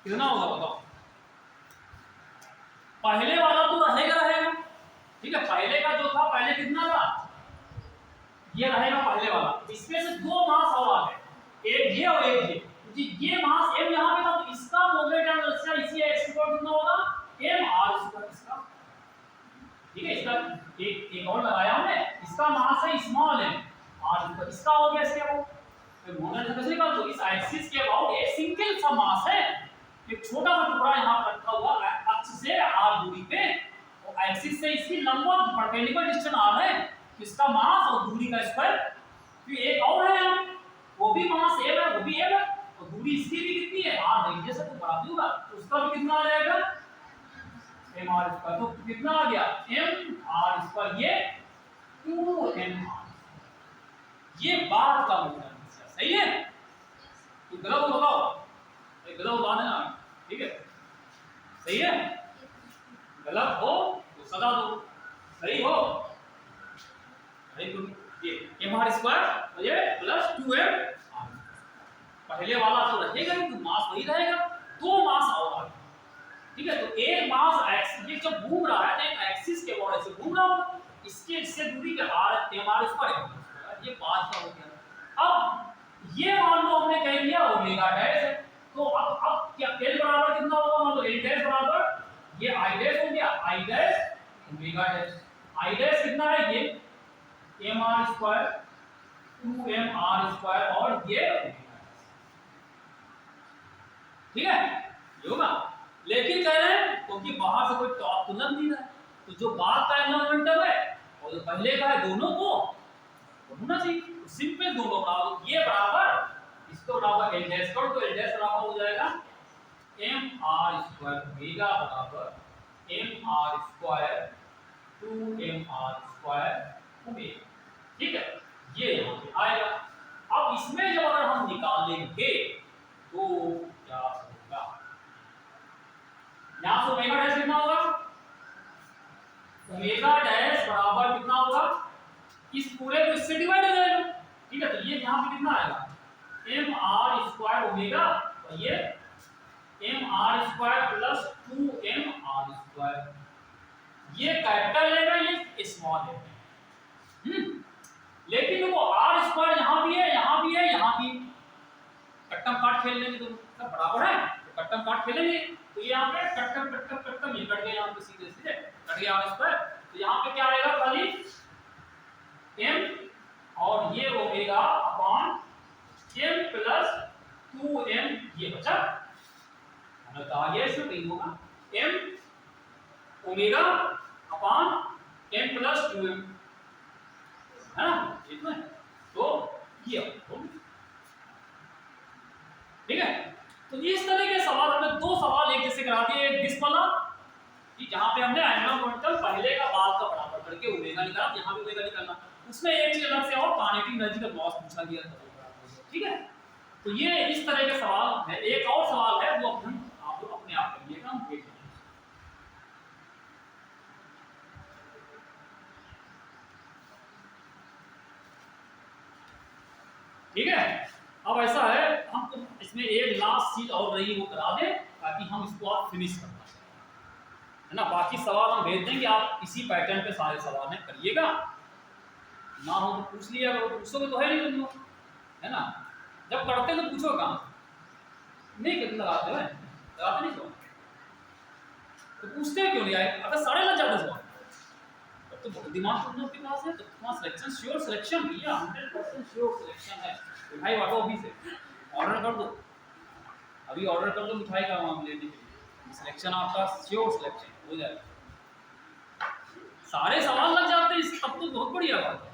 कितना होगा बताओ, पहले वाला तो रहेगा, ठीक है, पहले का जो था पहले कितना था, ये रहेगा पहले वाला, इसमें से दो मास और आ गए, एक ये और एक ये मास m यहां पे था, तो इसका मोमेंटम रेशियो इसी x पर कितना होगा mr स्क्वायर, इसका, ठीक है, इसका एक और लगाया हमने, इसका मास है स्मॉल m r, इसका हो गया इसके अबाउट, तो मोमेंटम कैसे निकाल, तो इस एक्सिस के अबाउट एक सिंगल सा मास है, एक छोटा सा टुकड़ा यहां पर रखा हुआ अक्ष से r दूरी पे, और एक्सिस से इसकी लंबवत परपेंडिकुलर डिस्टेंस r है, इसका मास और दूरी का स्क्वायर, फिर एक और है वो भी मास m है, वो भी m है, और दूरी इसकी भी कितनी है r रेडियस से, तो बराबर होगा, तो उसका भी कितना आ जाएगा mr स्क्वायर, तो कितना आ गया mr स्क्वायर, ये 2mr, ये बात का मतलब सही है, तो गलत हो बताओ, गलत हो ना, ठीक है, सही है, गलत हो तो सजा दो, सही हो ये mr स्क्वायर ये प्लस 2m, पहले वाला तो रहेगा नहीं, तो मास वही रहेगा, दो मास और, ठीक है, तो एक मास एक्स ये जब घूम रहा है तो एक एक्सिस के बॉर्डर से घूम रहा होगा, इसके इससे दूरी का r mr स्क्वायर, ये बात का हो गया, अब ये मान लो हमने कह दिया ओमेगा डैश है, तो अब क्या l बराबर कितना होगा, मान लो l डैश बराबर ये i डैश हो गया, i dash omega dash, i dash कितना है ये mr स्क्वायर 2mr स्क्वायर, और ये ठीक है, ये होगा, लेकिन कह रहे हैं क्योंकि बाहर से कोई टॉर्क तो लग नहीं रहा है, तो जो बात का एंगुलर मोमेंटम है तो जो पहले का है दोनों को होना चाहिए, तो सिंपल दोनों बराबर, ये बराबर इसको बराबर एल डैश कर, तो एल डैश बराबर हो जाएगा एम आर स्क्वायर ओमेगा बराबर m r square 2 m r square omega. ठीक है, ये यहाँ पे आएगा। अब इसमें जब अगर हम निकालेंगे तो क्या होगा, यहां से ओमेगा डैश कितना होगा, ओमेगा डैश बराबर कितना होगा, इस पूरे को इससे डिवाइड हो जाएगा। ठीक है, तो ये यहां पे कितना आएगा एम आर स्क्वायर ओमेगा, और ये m r square plus 2 m r square, ये कैपिटल लेगा, ये स्मॉल है। लेकिन वो आर स्क्वायर यहाँ भी है, यहाँ भी है, यहाँ भी, कट्टम काट खेल लेंगे तो सब बराबर है, तो कट्टम काट खेलेंगे, तो यहाँ पे कट्टम कट्टम कट्टम ये कट गया, यहाँ पे सीधे सीधे कट गया आर स्क्वायर, तो यहाँ पे क्या आएगा खाली m और ये omega upon m plus 2m, ये बचा, हमें तो आगे इसमें कहीं होगा m omega upon m plus 2m, है ना, इतना है, तो ये ठीक है। तो इस तरह के सवाल हमें दो सवाल एक जैसे करा दिए, एक दिस वाला कि जहां पे हमने एंगुलर मोमेंटम पहले का बाद का बराबर करके ओमेगा निकाला, यहां भी ओमेगा निकालना, उसमें एक चीज अलग से और काइनेटिक एनर्जी का लॉस पूछा गया था। ठीक है, तो ये इस तरह के सवाल है। एक और सवाल है वो आप लोग अपने आप करिएगा, हम देख लेंगे। ठीक है, अब ऐसा है, हमको इसमें एक लास्ट चीज और रही वो करा दे ताकि हम इसको आप फिनिश कर पाए, है ना। बाकी सवाल हम भेज देंगे, आप इसी पैटर्न पे सारे सवाल में करिएगा, ना हो तो पूछ लिया करो, पूछोगे तो है नहीं तुम लोग, है ना। जब करते तो पूछो कहाँ, नहीं कितना लगाते हैं, लगाते नहीं सवाल, तो पूछते क्यों नहीं आए, अगर सारे लग जाते सवाल तो बहुत दिमाग तुम लोग के पास है, तो तुम्हारा सिलेक्शन श्योर सिलेक्शन भैया 100% श्योर सिलेक्शन है। मिठाई बांटो अभी से, ऑर्डर कर दो, अभी ऑर्डर कर दो मिठाई का, हम लेने के लिए सिलेक्शन आपका श्योर सिलेक्शन हो जाएगा। सारे सवाल लग जाते हैं, तब तो बहुत बढ़िया बात है।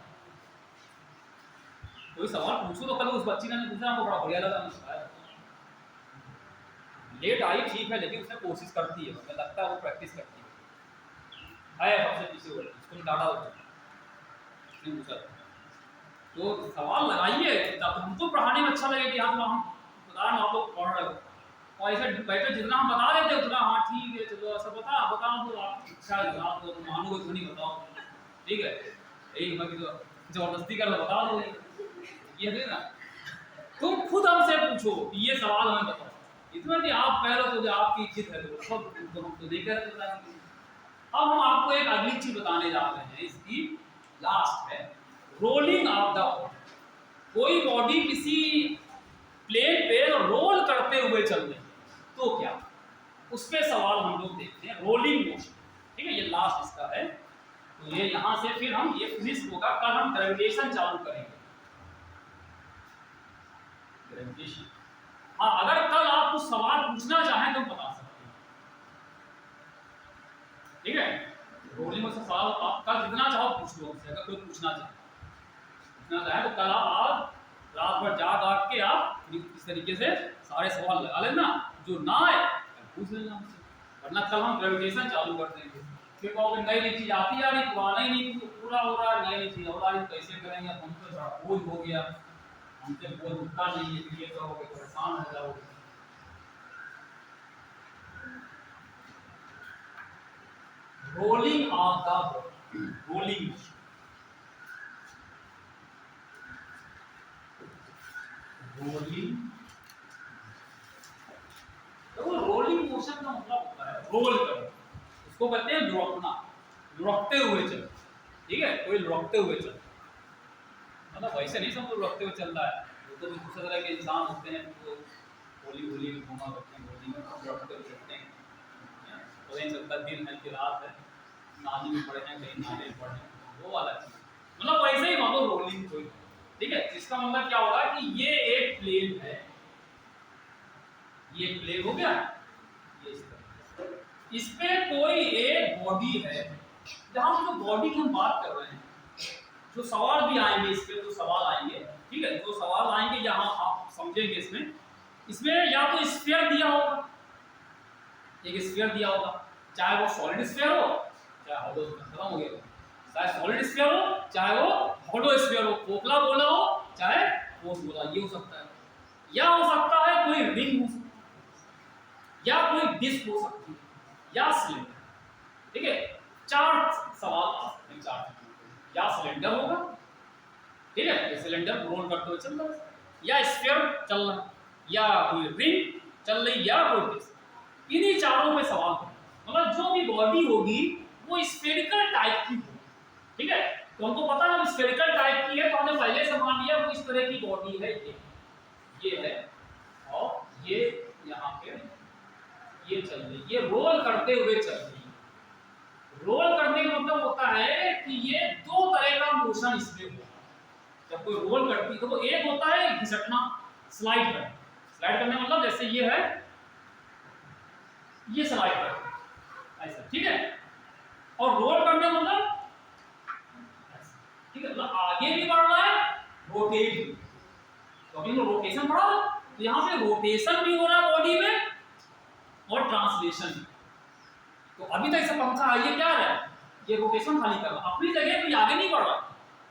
कोई सवाल पूछो तो कल उस बच्ची ने पूछा, हमको बड़ा बढ़िया लगा, लेट आई ठीक है, लेकिन उसने कोशिश करती है, मुझे लगता है वो प्रैक्टिस करती है सबसे पीछे वो उसको डाटा होता है। तो सवाल लगाइए, तब हमको पढ़ाने में अच्छा लगे कि हम बता रहे आप लोग पढ़ रहे हो, और ऐसे बैठे जितना हम बता देते उतना हाँ ठीक है चलो ऐसा बताओ तो आप इच्छा है आप मानो तो नहीं बताओ, ठीक है, यही बाकी तो जबरदस्ती कर बता दो ये है ना। तुम खुद हमसे पूछो कि ये सवाल हमें बताओ, इतना कि आप कह रहे हो तो आपकी इज्जत है तो सब तो हम तो नहीं कह रहे। अब हम आपको एक अगली चीज बताने जा रहे हैं, इसकी लास्ट है रोलिंग ऑफ द बॉडी। कोई बॉडी किसी प्लेन पे रोल करते हुए चल रही है तो क्या, उस पे सवाल हम लोग देखते हैं, रोलिंग मोशन। ठीक है, ये लास्ट इसका है, तो ये यहां से फिर हम ये फिनिश होगा, कल हम ग्रेविटेशन चालू करेंगे। ग्रेविटेशन, हाँ अगर कल आप कुछ सवाल पूछना चाहें तो बता सकते हैं, ठीक है। रोलिंग मोशन सवाल आप कल जितना चाहो पूछ लो, अगर कोई पूछना चाहे तो कल आप रात भर जाग आग के आप इस तरीके से सारे सवाल लगा लेना, जो ना आए पूछ लेना हमसे, वरना कल हम ग्रेविटेशन चालू कर देंगे। फिर कहोगे नई नई चीज आती आ रही, पुराना ही नहीं पूरा हो रहा है, नई नई चीज और आ रही, कैसे करेंगे, हम तो थोड़ा बोझ हो गया, हमसे बोझ उठता नहीं है, ये कहोगे परेशान हो जाओगे। Rolling of the body, rolling motion, rolling, तो रोलिंग मोशन का मतलब होता है रोल करना, उसको कहते हैं लुढ़कना, लुढ़कते हुए चल, ठीक है, कोई लुढ़कते हुए चल, मतलब वैसे नहीं सब लुढ़कते हुए चल रहा है, वो तो दूसरे तरह के इंसान होते हैं जो होली होली घूमा करते हैं, होली में लुढ़कते हुए चलते हैं, तो नहीं चलता, दिन है कि रात है, नाली में पड़े हैं कहीं नाले में पड़े हैं, वो वाला चीज, मतलब वैसे ही मानो रोलिंग कोई, ठीक है। इसका मतलब क्या होगा कि ये एक प्लेन है, ये प्लेन हो गया, ये इस पे कोई एक बॉडी है, जहां जो बॉडी की हम बात कर रहे हैं जो सवाल भी आएंगे इसके, जो सवाल आएंगे, ठीक है, जो सवाल आएंगे यहाँ आप समझेंगे इसमें। इसमें या तो स्फीयर दिया होगा, एक स्फीयर दिया होगा, चाहे वो सॉलिड स्फीयर हो चाहे हॉलो, खत्म हो गया, चाहे सॉलिड स्फीयर हो चाहे वो हॉलो स्फीयर हो, खोखला गोला हो चाहे ठोस गोला, ये हो सकता है। या हो सकता है कोई रिंग हो सकता है, या कोई डिस्क हो सकती है, या सिलेंडर, ठीक है। चार सवाल आ सकते हैं, चार, या सिलेंडर होगा, ठीक है, ये सिलेंडर रोल करते हुए चल रहा है, या स्फीयर चल रहा है, या कोई रिंग चल रही, या कोई डिस्क, इन्हीं चारों पे सवाल होगा। मतलब जो भी बॉडी होगी वो स्फेरिकल टाइप की होगी, ठीक है। तो हमको पता है स्फेरिकल टाइप की है तो हमने पहले से मान लिया वो इस तरह की बॉडी है, ये है, और ये यहाँ पे ये चल रही, ये रोल करते हुए चल रही है। रोल करने का मतलब होता है कि ये दो तरह का मोशन इसमें होगा। जब कोई रोल करती है तो एक होता है घिसटना, स्लाइड करना, स्लाइड करने मतलब जैसे ये है, ये स्लाइड करना ऐसा, ठीक है। और रोल करने मतलब ठीक है, मतलब आगे भी बढ़ रहा है, रोटेट भी, तो अभी रोटेशन बढ़ा रहा है, तो यहाँ पे रोटेशन भी हो रहा है बॉडी में और ट्रांसलेशन भी। तो अभी तक ऐसा पंखा है, ये क्या है, ये रोटेशन खाली कर रहा है अपनी जगह पे, आगे नहीं बढ़ रहा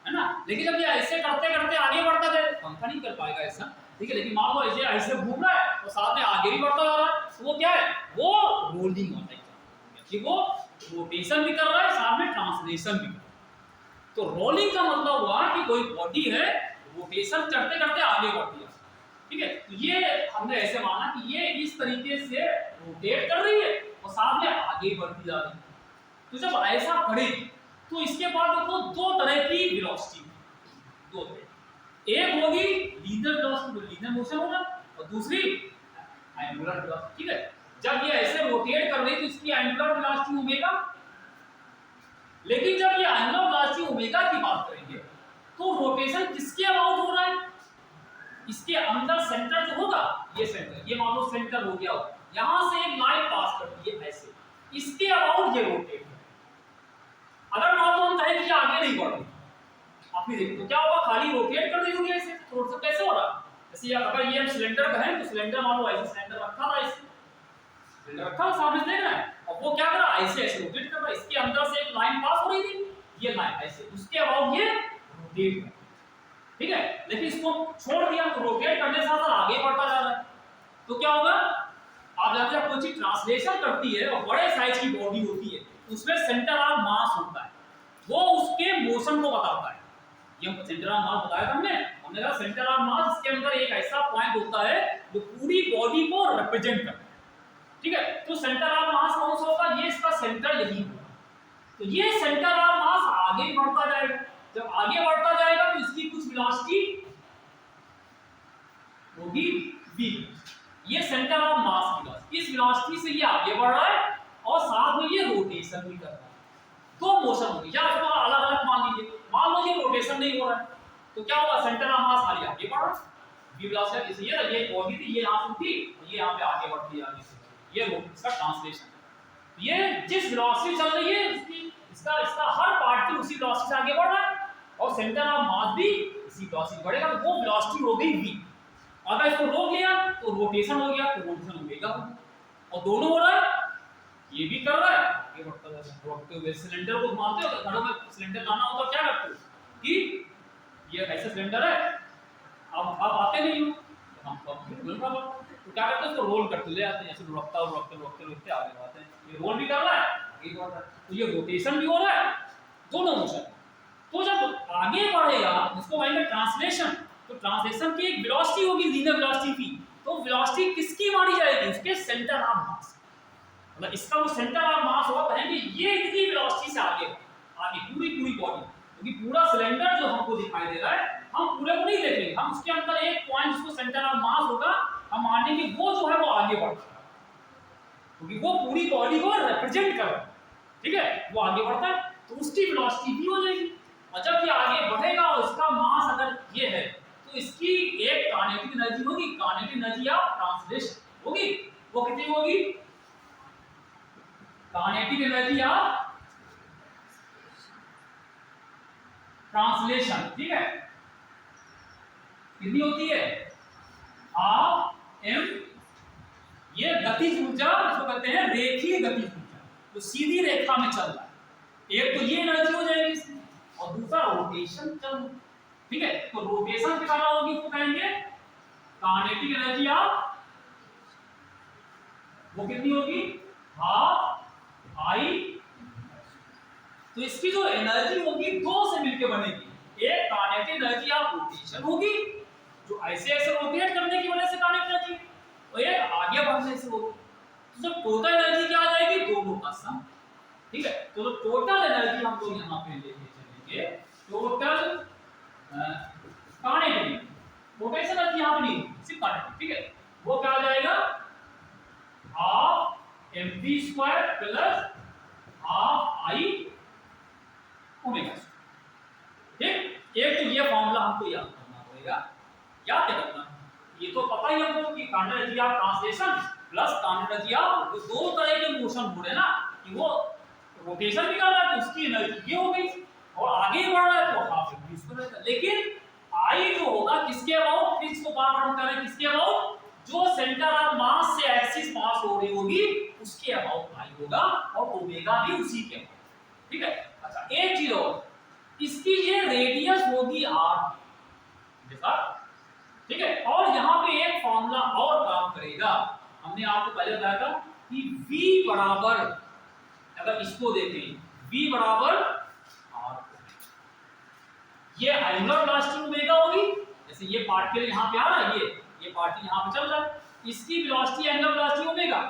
है ना। लेकिन जब ये ऐसे करते करते आगे बढ़ता जाए, पंखा नहीं कर पाएगा ऐसा, ठीक है। लेकिन मान लो ऐसे ऐसे घूम रहा है तो साथ में आगे भी बढ़ता जा रहा है, तो वो क्या है, वो रोलिंग होता है, कि वो रोटेशन भी कर रहा है साथ में ट्रांसलेशन भी कर रहा है। तो रोलिंग का मतलब हुआ कि कोई बॉडी है रोटेशन करते करते आगे बढ़ती है, ठीक है। तो ये हमने ऐसे माना कि ये इस तरीके से रोटेट कर रही है और साथ में आगे बढ़ती जा रही है। तो जब ऐसा करेगी तो इसके बाद देखो दो तरह की वेलोसिटी, दो तरह, एक होगी लीनियर वेलोसिटी, लीनियर मोशन होगा, और दूसरी एंगुलर वेलोसिटी, ठीक है। जब ये ऐसे रोटेट कर रही है तो इसकी एंगुलर वेलोसिटी ओमेगा, लेकिन जब ये एंगुलर वेलोसिटी ओमेगा की बात करेंगे तो रोटेशन किसके अबाउट हो रहा है, इसके अंदर सेंटर जो होगा, ये सेंटर, ये मान लो सेंटर हो गया, यहां से एक लाइन पास करती है ऐसे, इसके अबाउट ये रोटेट है। अगर मान लो हम कहें कि आगे नहीं बढ़ रही, आपने देखो तो क्या होगा, खाली रोटेट कर रही होगी ऐसे, थोड़ा सा कैसे हो रहा, जैसे अगर ये हम सिलेंडर कहें तो सिलेंडर मान लो ऐसे सिलेंडर रखा था, ऐसे सिलेंडर रखा सामने देख रहे हैं, और वो क्या कर रहा है, ऐसे ऐसे रोटेट कर रहा है, इसके अंदर से एक लाइन पास हो रही थी, ये लाइन ऐसे, उसके अबाउट ये रोटेट कर, ठीक है। लेकिन इसको छोड़ दिया तो रोटेट करने के साथ आगे बढ़ता जा रहा है, तो क्या होगा, आप जाते हैं कोई चीज ट्रांसलेशन करती है और बड़े साइज की बॉडी होती है, उसमें सेंटर ऑफ मास होता है, वो उसके मोशन को बताता है। ये हम सेंटर ऑफ मास बताया था हमने कहा सेंटर ऑफ मास, इसके अंदर एक ऐसा पॉइंट होता है जो पूरी बॉडी को रिप्रेजेंट करता है, ठीक है। तो सेंटर ऑफ मास कौन सा होगा, ये इसका सेंटर यही होगा, तो ये सेंटर ऑफ मास आगे बढ़ता जाएगा, जब आगे बढ़ता जाएगा तो इसकी कुछ वेलोसिटी होगी v, ये सेंटर ऑफ मास की वेलोसिटी, इस वेलोसिटी से ये आगे बढ़ रहा है और साथ में ये रोटेशन भी कर रहा है, दो मोशन होगी, या इसको अलग अलग मान लीजिए, मान लो ये रोटेशन नहीं हो रहा है तो क्या होगा, सेंटर ऑफ मास खाली आगे बढ़ रहा है, v वेलोसिटी, इसलिए ये बॉडी थी, ये यहां से थी, ये यहां पे आगे बढ़ती है, ये इसका ट्रांसलेशन, ये जिस वेलोसिटी चल रही है उसकी इसका इसका हर पार्ट की उसी वेलोसिटी से आगे बढ़ रहा है, और सेंटर ऑफ मास भी इसी वेलोसिटी बढ़ेगा, तो वो वेलोसिटी हो गई v। अगर इसको रोक लिया तो रोटेशन हो गया, तो रोटेशन ओमेगा, और दोनों हो रहा है, ये भी कर रहा है, आगे बढ़ता जा रहा है, रोकते हुए सिलेंडर को घुमाते हो, घरों में सिलेंडर लाना हो तो क्या करते हो कि ये ऐसा सिलेंडर है, अब आप आते नहीं हो, हम बिल्कुल कर, तो क्या करते हैं, इसको रोल करते ले आते हैं, ऐसे रोकता और रोकते रोकते रोकते आगे बढ़ते हैं, ये रोल भी कर रहा है, आगे बढ़ रहा है, तो ये रोटेशन भी हो रहा है, दोनों मोशन। तो जब आगे बढ़ेगा इसको कहेंगे ट्रांसलेशन, तो ट्रांसलेशन की एक वेलोसिटी होगी, लीनियर वेलोसिटी की, तो वेलोसिटी किसकी मानी जाएगी, उसके सेंटर ऑफ मास, मतलब इसका वो सेंटर ऑफ मास होगा, कहेंगे ये इतनी वेलोसिटी से आगे आगे पूरी पूरी बॉडी, क्योंकि पूरा सिलेंडर जो हमको दिखाई दे रहा है हम पूरे को नहीं देखेंगे, हम उसके अंदर एक पॉइंट जिसको सेंटर ऑफ मास होगा हम मानेंगे वो जो है वो आगे बढ़ रहा है, क्योंकि वो पूरी बॉडी को रिप्रेजेंट कर रहा है, ठीक है, वो आगे बढ़ता है तो उसकी वेलोसिटी भी हो जाएगी। और जब ये आगे बढ़ेगा और इसका मास अगर ये है तो इसकी एक काइनेटिक एनर्जी होगी, काइनेटिक एनर्जी ऑफ ट्रांसलेशन होगी, वो कितनी होगी, काइनेटिक एनर्जी ऑफ ट्रांसलेशन, ठीक है, कितनी होती है, हाफ एम। ये गतिज ऊर्जा इसको कहते हैं रेखीय गतिज ऊर्जा, तो सीधी रेखा में चल रहा है। एक तो ये एनर्जी हो जाएगी इसमें, और दूसरा रोटेशन चल, ठीक है। तो रोटेशन के कारण होगी, उसको कहेंगे काइनेटिक एनर्जी ऑफ, वो कितनी होगी, हाफ आई। तो इसकी जो एनर्जी होगी दो से मिलकर बनेगी, एक काइनेटिक एनर्जी ऑफ रोटेशन होगी जो ऐसे ऐसे रोटेट करने की वजह से काइनेटिक एनर्जी, और एक आगे बढ़ने से होगी। तो जब टोटल एनर्जी क्या आ जाएगी, दोनों का सम, ठीक है। तो टोटल एनर्जी हम लोग यहाँ पे लेके चलेंगे, टोटल काइनेटिक, रोटेशन एनर्जी यहाँ पे नहीं, सिर्फ काइनेटिक, ठीक है। वो क्या आ जाएगा, half m v square plus half I omega square, ठीक। एक तो ये फॉर्मूला हमको याद करना पड़ेगा। याद क्या करना, ये तो पता ही हमको कि kinetic energy of translation plus kinetic energy of, दो तरह के मोशन हो रहे हैं ना, कि वो रोटेशन भी कर रहा है तो उसकी एनर्जी ये हो गई, और आगे बढ़ रहा है तो हाफ एम वी स्क्वायर रहता है। लेकिन आई जो होगा किसके अबाउट, फिर इसको बार बार कर रहे हैं, किसके अबाउट, जो सेंटर ऑफ मास से एक्सिस पास हो रही होगी उसके अबाउट आई होगा, और ओमेगा भी उसी के अबाउट, ठीक है। अच्छा एक चीज और, इसकी ये रेडियस होगी आर, देखा, ठीक है। और यहाँ पे एक फॉर्मूला और काम करेगा, हमने आपको पहले बताया था कि v बराबर, अगर इसको देखें v बराबर आर, ये एंगुलर वेलोसिटी ओमेगा होगी, जैसे ये पार्टिकल यहाँ पे आ रहा है, ये पार्टिकल यहाँ पे चल रहा है, इसकी वेलोसिटी एंगुलर वेलोसिटी ओमेगा,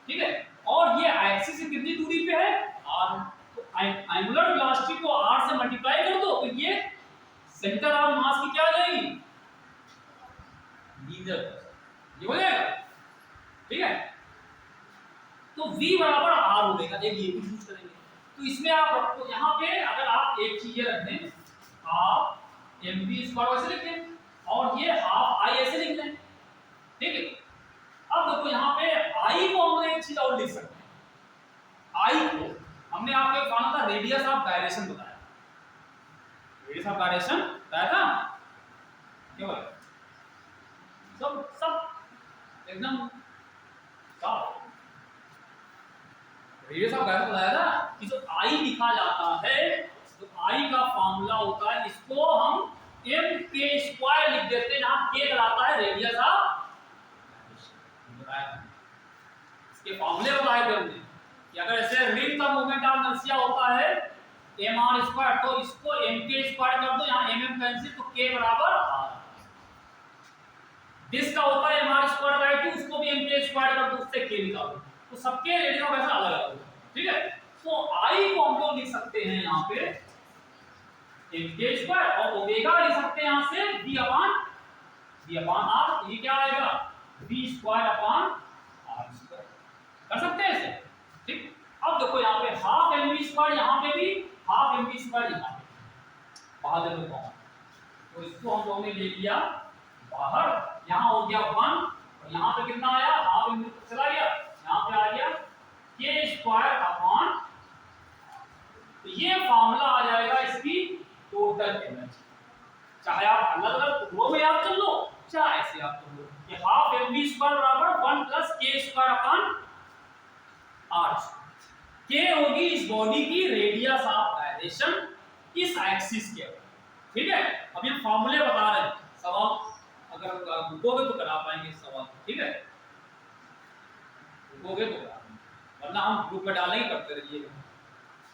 ठीक है। और ये एक्सिस से कितनी दूरी पे है, r, तो एंगुलर वेलोसिटी को r से मल्टीप्लाई कर दो, तो ये सेंटर ऑफ मास की क्या आ जाएगी, लीनियर, ये हो जाएगा, ठीक है। तो v बराबर r ओमेगा, एक ये भी यूज करेंगे। तो इसमें आप रखो, यहाँ पे अगर आप एक चीज रख दें, हाफ एम वी स्क्वायर ऐसे लिख लें, और ये हाफ आई ऐसे लिख लें, ठीक है। अब देखो यहाँ पे आई को हमने एक चीज और लिख सकते हैं, आई को हमने आपको एक फॉर्मूला था रेडियस ऑफ गायरेशन बताया, रेडियस ऑफ गायरेशन बताया था, क्या बोला, सब एकदम साफ, रेडियस ऑफ गायरेशन बताया था कि जो आई लिखा जाता है, तो आई का फॉर्मूला होता है, इसको हम m k स्क्वायर लिख देते हैं, जहां k कहलाता है रेडियस ऑफ गायरेशन, बताया। इसके फॉर्मूले बताए थे हमने कि अगर ऐसे रिंग का मोमेंट ऑफ इनर्शिया होता है mr स्क्वायर, तो इसको mk स्क्वायर कर दो, यहां mm कैंसिल, तो k बराबर r। डिस्क का होता है mr स्क्वायर बाय 2, उसको भी mk स्क्वायर कर दो, उससे k निकालो, तो सबके रेडियस ऑफ ऐसा अलग अलग, ठीक है। तो i को हम लोग लिख सकते हैं यहाँ पे mk स्क्वायर, और ओमेगा लिख सकते हैं यहाँ से v अपॉन r, ये क्या आएगा, v square upon r square, कर सकते हैं ऐसे, ठीक। अब देखो यहाँ पे हाफ एम वी स्क्वायर, यहाँ पे भी हाफ एम वी स्क्वायर, यहाँ पे बाहर देखो कौन, तो इसको हम लोगों ने ले लिया बाहर, यहाँ हो गया 1, और यहाँ पे कितना आया, हाफ एम वी चला गया, यहाँ पे आ गया k स्क्वायर अपॉन, तो ये फॉर्मूला आ जाएगा इसकी टोटल एनर्जी, चाहे आप अलग अलग टुकड़ों में याद कर लो, चाहे ऐसे याद कर लो, ये हाफ एम वी स्क्वायर बराबर 1 plus k square upon r, k होगी इस बॉडी की रेडियस ऑफ गायरेशन इस एक्सिस के, ठीक है। अब ये फॉर्मूले बता रहे हैं, सवाल अगर रुकोगे तो करा पाएंगे सवाल, ठीक है, रुकोगे तो करा, वरना हम ग्रुप में डालेंगे, करते रहिएगा,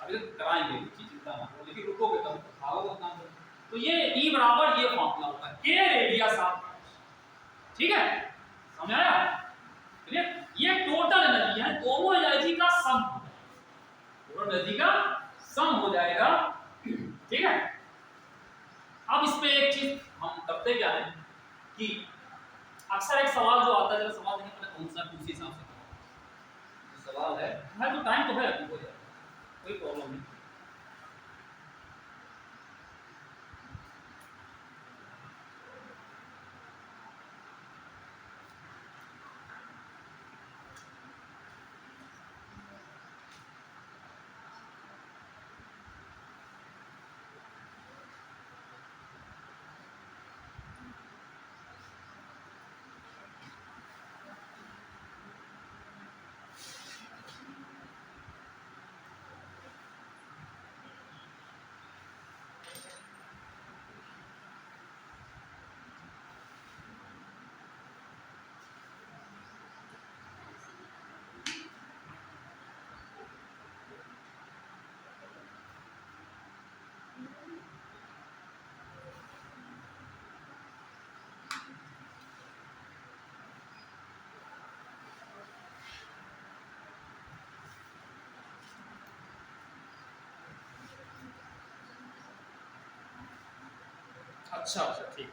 अभी तक कराएंगे, चिंता मत करो, लेकिन रुकोगे तब खाओगे उतना। तो ये E बराबर ये फॉर्मूला होता है, k रेडियस ऑफ, ठीक है, समझ आया, चलिए। ये टोटल एनर्जी है, दोनों एनर्जी का सम, दोनों एनर्जी का सम हो जाएगा, ठीक है। अब इस पे एक चीज हम करते क्या है कि अक्सर एक सवाल जो आता है, सवाल नहीं पता कौन सा, उसी हिसाब से सवाल है तो टाइम तो है, हो जाएगा, कोई प्रॉब्लम नहीं। अच्छा अच्छा ठीक।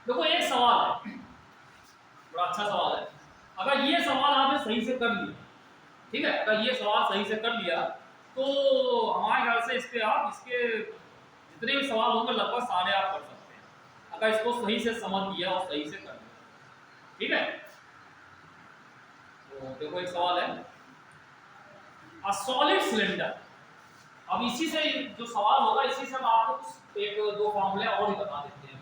देखो एक सवाल है, बड़ा अच्छा सवाल है। अगर ये सवाल आपने सही से कर लिया, ठीक है, अगर ये सवाल सही से कर लिया तो हमारे ख्याल से इस पे आप इसके जितने भी सवाल होंगे लगभग सारे आप कर सकते हैं, अगर इसको सही से समझ लिया और सही से कर लिया। ठीक है, तो देखो एक सवाल है, अ सॉलिड सिलेंडर। अब इसी से जो सवाल होगा इसी से हम आपको एक दो फॉर्मूले और ही बता देते हैं।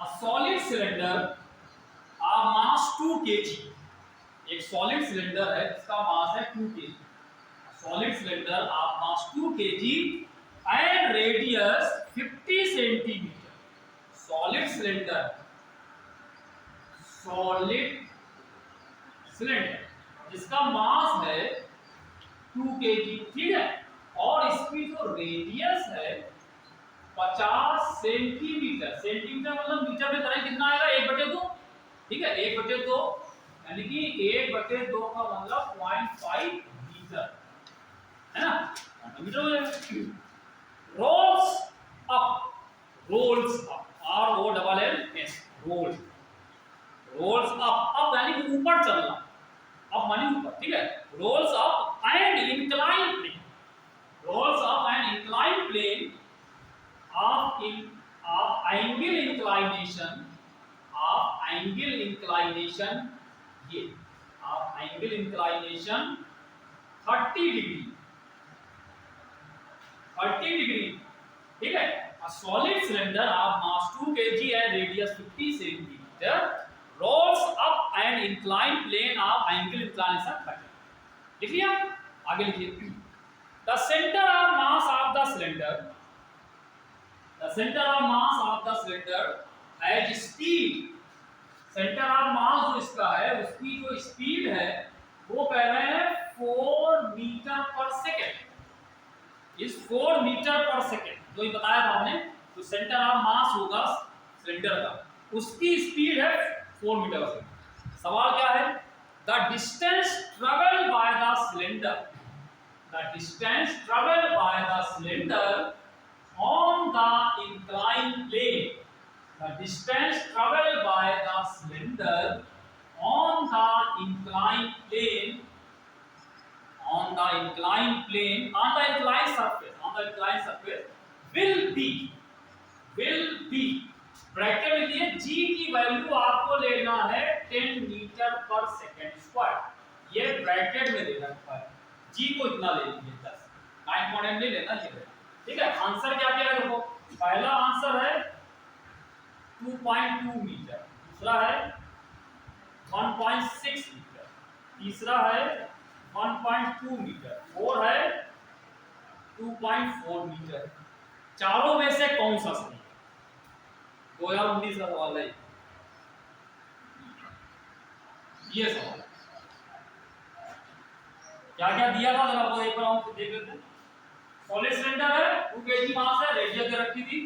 A solid cylinder of mass 2 kg, एक सॉलिड सिलेंडर है जिसका मास है 2 kg, solid cylinder of mass 2 kg and radius 50 centimetre. Solid cylinder, solid cylinder जिसका मास है 2 kg, ठीक है, और इसकी जो रेडियस है 50 सेंटीमीटर। सेंटीमीटर मतलब मीटर में करें कितना आएगा 1/2, ठीक है, 1/2 यानी कि 1/2 का मतलब 0.5 मीटर है ना, मीटर हो जाएगा। Rolls up, rolls up, ROLLS, rolls, rolls up, up यानी कि ऊपर चलना, अप मानी ऊपर, ठीक है, rolls up and incline plane, rolls up and incline plane of angle inclination, of angle inclination, ये of angle inclination 30 degree, 30 degree, ठीक है। A solid cylinder of mass 2 kg and radius 50 centimeter rolls up an inclined plane of angle inclination 30। लिख लिया, आगे लिखिए। The center of mass of the cylinder, the center of mass of the cylinder has speed, center of mass जो इसका है उसकी जो स्पीड है वो कह रहे हैं 4 मीटर पर सेकेंड, इस 4 मीटर पर सेकेंड जो ये बताया था हमने, तो सेंटर ऑफ मास होगा सिलेंडर का, उसकी स्पीड है 4 मीटर पर सेकेंड। सवाल क्या है, the distance travelled by the cylinder, the distance travelled by the cylinder on the inclined plane, the distance traveled by the cylinder on the inclined plane, on the inclined plane, on the inclined surface, on the inclined surface will be bracket में दिए g की वैल्यू आपको लेना है 10 मीटर पर सेकंड स्क्वायर, ये ब्रैकेट में दे रखा है, g को इतना ले लीजिए 10, 9.8 नहीं लेना, ये ठीक है। आंसर क्या क्या है देखो, पहला आंसर है 2.2 मीटर, दूसरा है 1.6 मीटर, तीसरा है 1.2 मीटर और है 2.4 मीटर। चारों में से कौन सा सही है? 2019 का सवाल है ये सवाल। क्या क्या दिया था जरा वो एक बार हम देख लेते हैं। सॉलिड सिलेंडर है, 2 kg मास है, रेडियस दे रखी थी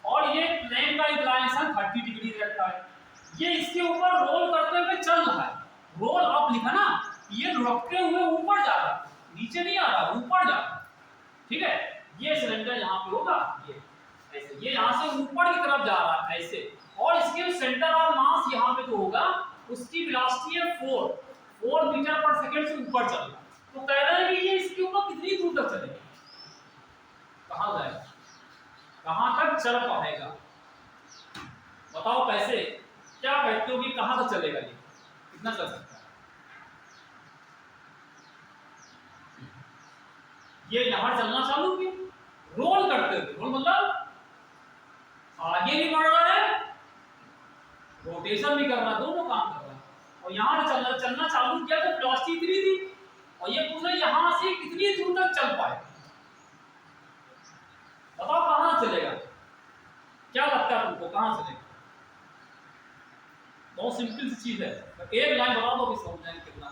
और ये प्लेन का इंक्लिनेशन 30 डिग्री दे रखा है, ये इसके ऊपर रोल करते हुए चल रहा है, रोल अप लिखा ना, ये लुढ़कते हुए ऊपर जा रहा है, नीचे नहीं आ रहा, ऊपर जा रहा है, ठीक है। ये सिलेंडर यहाँ पे होगा, ये ऐसे, ये यहाँ से ऊपर की तरफ जा रहा है ऐसे, और इसके सेंटर ऑफ मास यहाँ पे जो होगा उसकी वेलोसिटी है 4 मीटर पर सेकंड से ऊपर चल रहा है, तो कह रहे हैं कि ये इसके ऊपर कितनी दूर तक चलेगा, कहां जाएगा, कहां तक चल पाएगा, बताओ कैसे, क्या कहते हो कि कहां तक चलेगा, ये कितना चल सकता है? ये यहां चलना चालू किया, रोल करते हुए, रोल मतलब आगे भी बढ़ रहा है, रोटेशन भी कर रहा है, दोनों काम कर रहा है, और यहां चलना चालू किया तो वेलोसिटी इतनी थी, और ये पूछ रहे यहां से कितनी दूर तक चल पाएगा, बताओ कहां चलेगा, क्या लगता है तुमको कहां चलेगा? बहुत सिंपल सी चीज है, एक लाइन बता दो कि समझ जाएंगे कितना,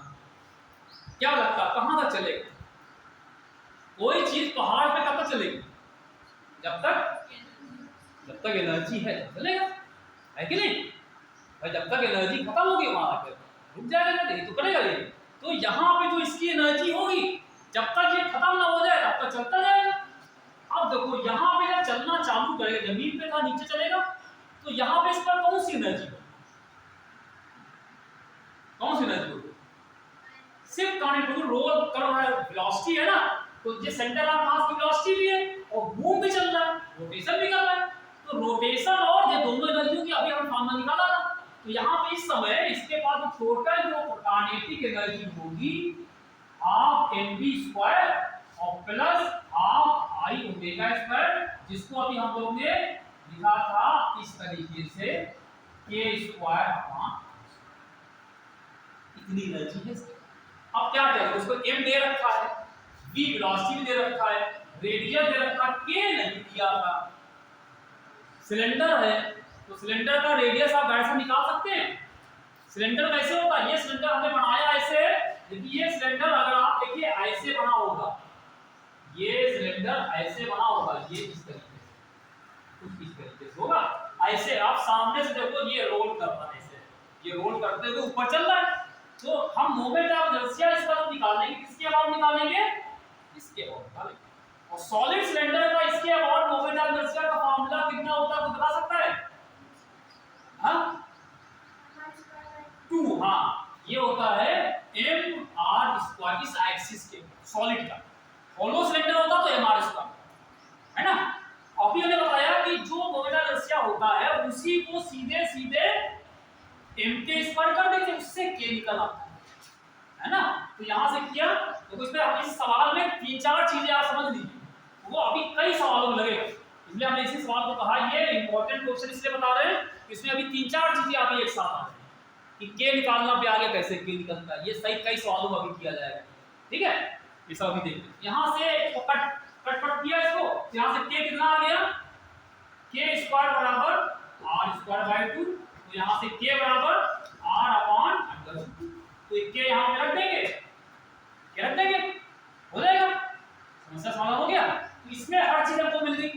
क्या लगता है कहां तक चलेगा? कोई चीज पहाड़ पे कब तक चलेगी? जब तक एनर्जी है चलेगा, है कि नहीं भाई? जब तक एनर्जी खत्म होगी वहां पे रुक जाएगा, नहीं तो करेगा ये। तो यहाँ पे जो इसकी एनर्जी होगी जब तक ये खत्म ना हो जाए तब तक चलता जाएगा। अब देखो यहाँ पे जब चलना चालू करेगा, जमीन पे था नीचे चलेगा, तो यहाँ पे इस पर कौन सी एनर्जी, कौन सी एनर्जी होगी, सिर्फ काइनेटिक, रोल कर रहा है, वेलोसिटी है ना, तो ये सेंटर ऑफ मास की वेलोसिटी भी है और मूव भी चल रहा है, रोटेशन भी कर रहा है, तो रोटेशन और ये दोनों एनर्जियों की अभी हम फॉर्मूला निकाला था। तो यहाँ पे इस समय इसके बाद टोटल जो काइनेटिक एनर्जी होगी हाफ mv स्क्वायर और plus half I omega square, जिसको अभी हम लोग ने लिखा था इस तरीके से k स्क्वायर अपॉन, इतनी एनर्जी है। अब क्या करें, उसको m दे रखा है, v वेलोसिटी भी दे रखा है, रेडियस दे रखा है, k नहीं दिया था, सिलेंडर है तो सिलेंडर का रेडियस आप गाइड से निकाल सकते हैं। सिलेंडर कैसे होता है, ये सिलेंडर हमने बनाया ऐसे, यदि ये सिलेंडर अगर आप देखिए ऐसे बना होगा, ये सिलेंडर ऐसे बना होगा, ये इस तरीके से, कुछ इस तरीके से होगा, ऐसे आप सामने से देखो ये रोल कर रहा है, ऐसे ये रोल करते हुए ऊपर चल रहा है, तो हम मोमेंट ऑफ इनर्शिया इसका तो निकालेंगे, किसके अबाउट निकालेंगे, इसके अबाउट निकालेंगे। और सॉलिड सिलेंडर का इसके अबाउट मोमेंट ऑफ इनर्शिया का फार्मूला कितना होता है, बता सकता है, हाँ 2, हाँ ये होता है mr स्क्वायर, इस एक्सिस के सॉलिड का, होलो सिलेंडर होता तो mr स्क्वायर है ना। अभी हमने बताया कि जो मोमेंट ऑफ इनर्शिया होता है उसी को सीधे सीधे m के स्क्वायर कर देते, उससे k निकल आता है ना। तो यहां से किया, तो इसमें हम इस सवाल में 3-4 चीजें आप समझ लीजिए, वो अभी कई सवालों में लगेगा, इसलिए हमने इसी सवाल को कहा ये इंपॉर्टेंट क्वेश्चन इसलिए बता रहे हैं, इसमें अभी 3-4 चीजें आप एक साथ आ रही कि के निकालना पे आगे कैसे के निकलता है, ये सही कई सवालों में अभी किया जाएगा, ठीक है। ये सब अभी देखिए, यहां से कट किया इसको, यहां से के कितना आ गया, के स्क्वायर बराबर r स्क्वायर बाय 2, तो यहां से के बराबर r अपॉन अंडर, तो के यहां पे रख देंगे, क्या रख देंगे, हो जाएगा, समस्या समाधान हो गया। तो इसमें हर चीज हमको मिल गई,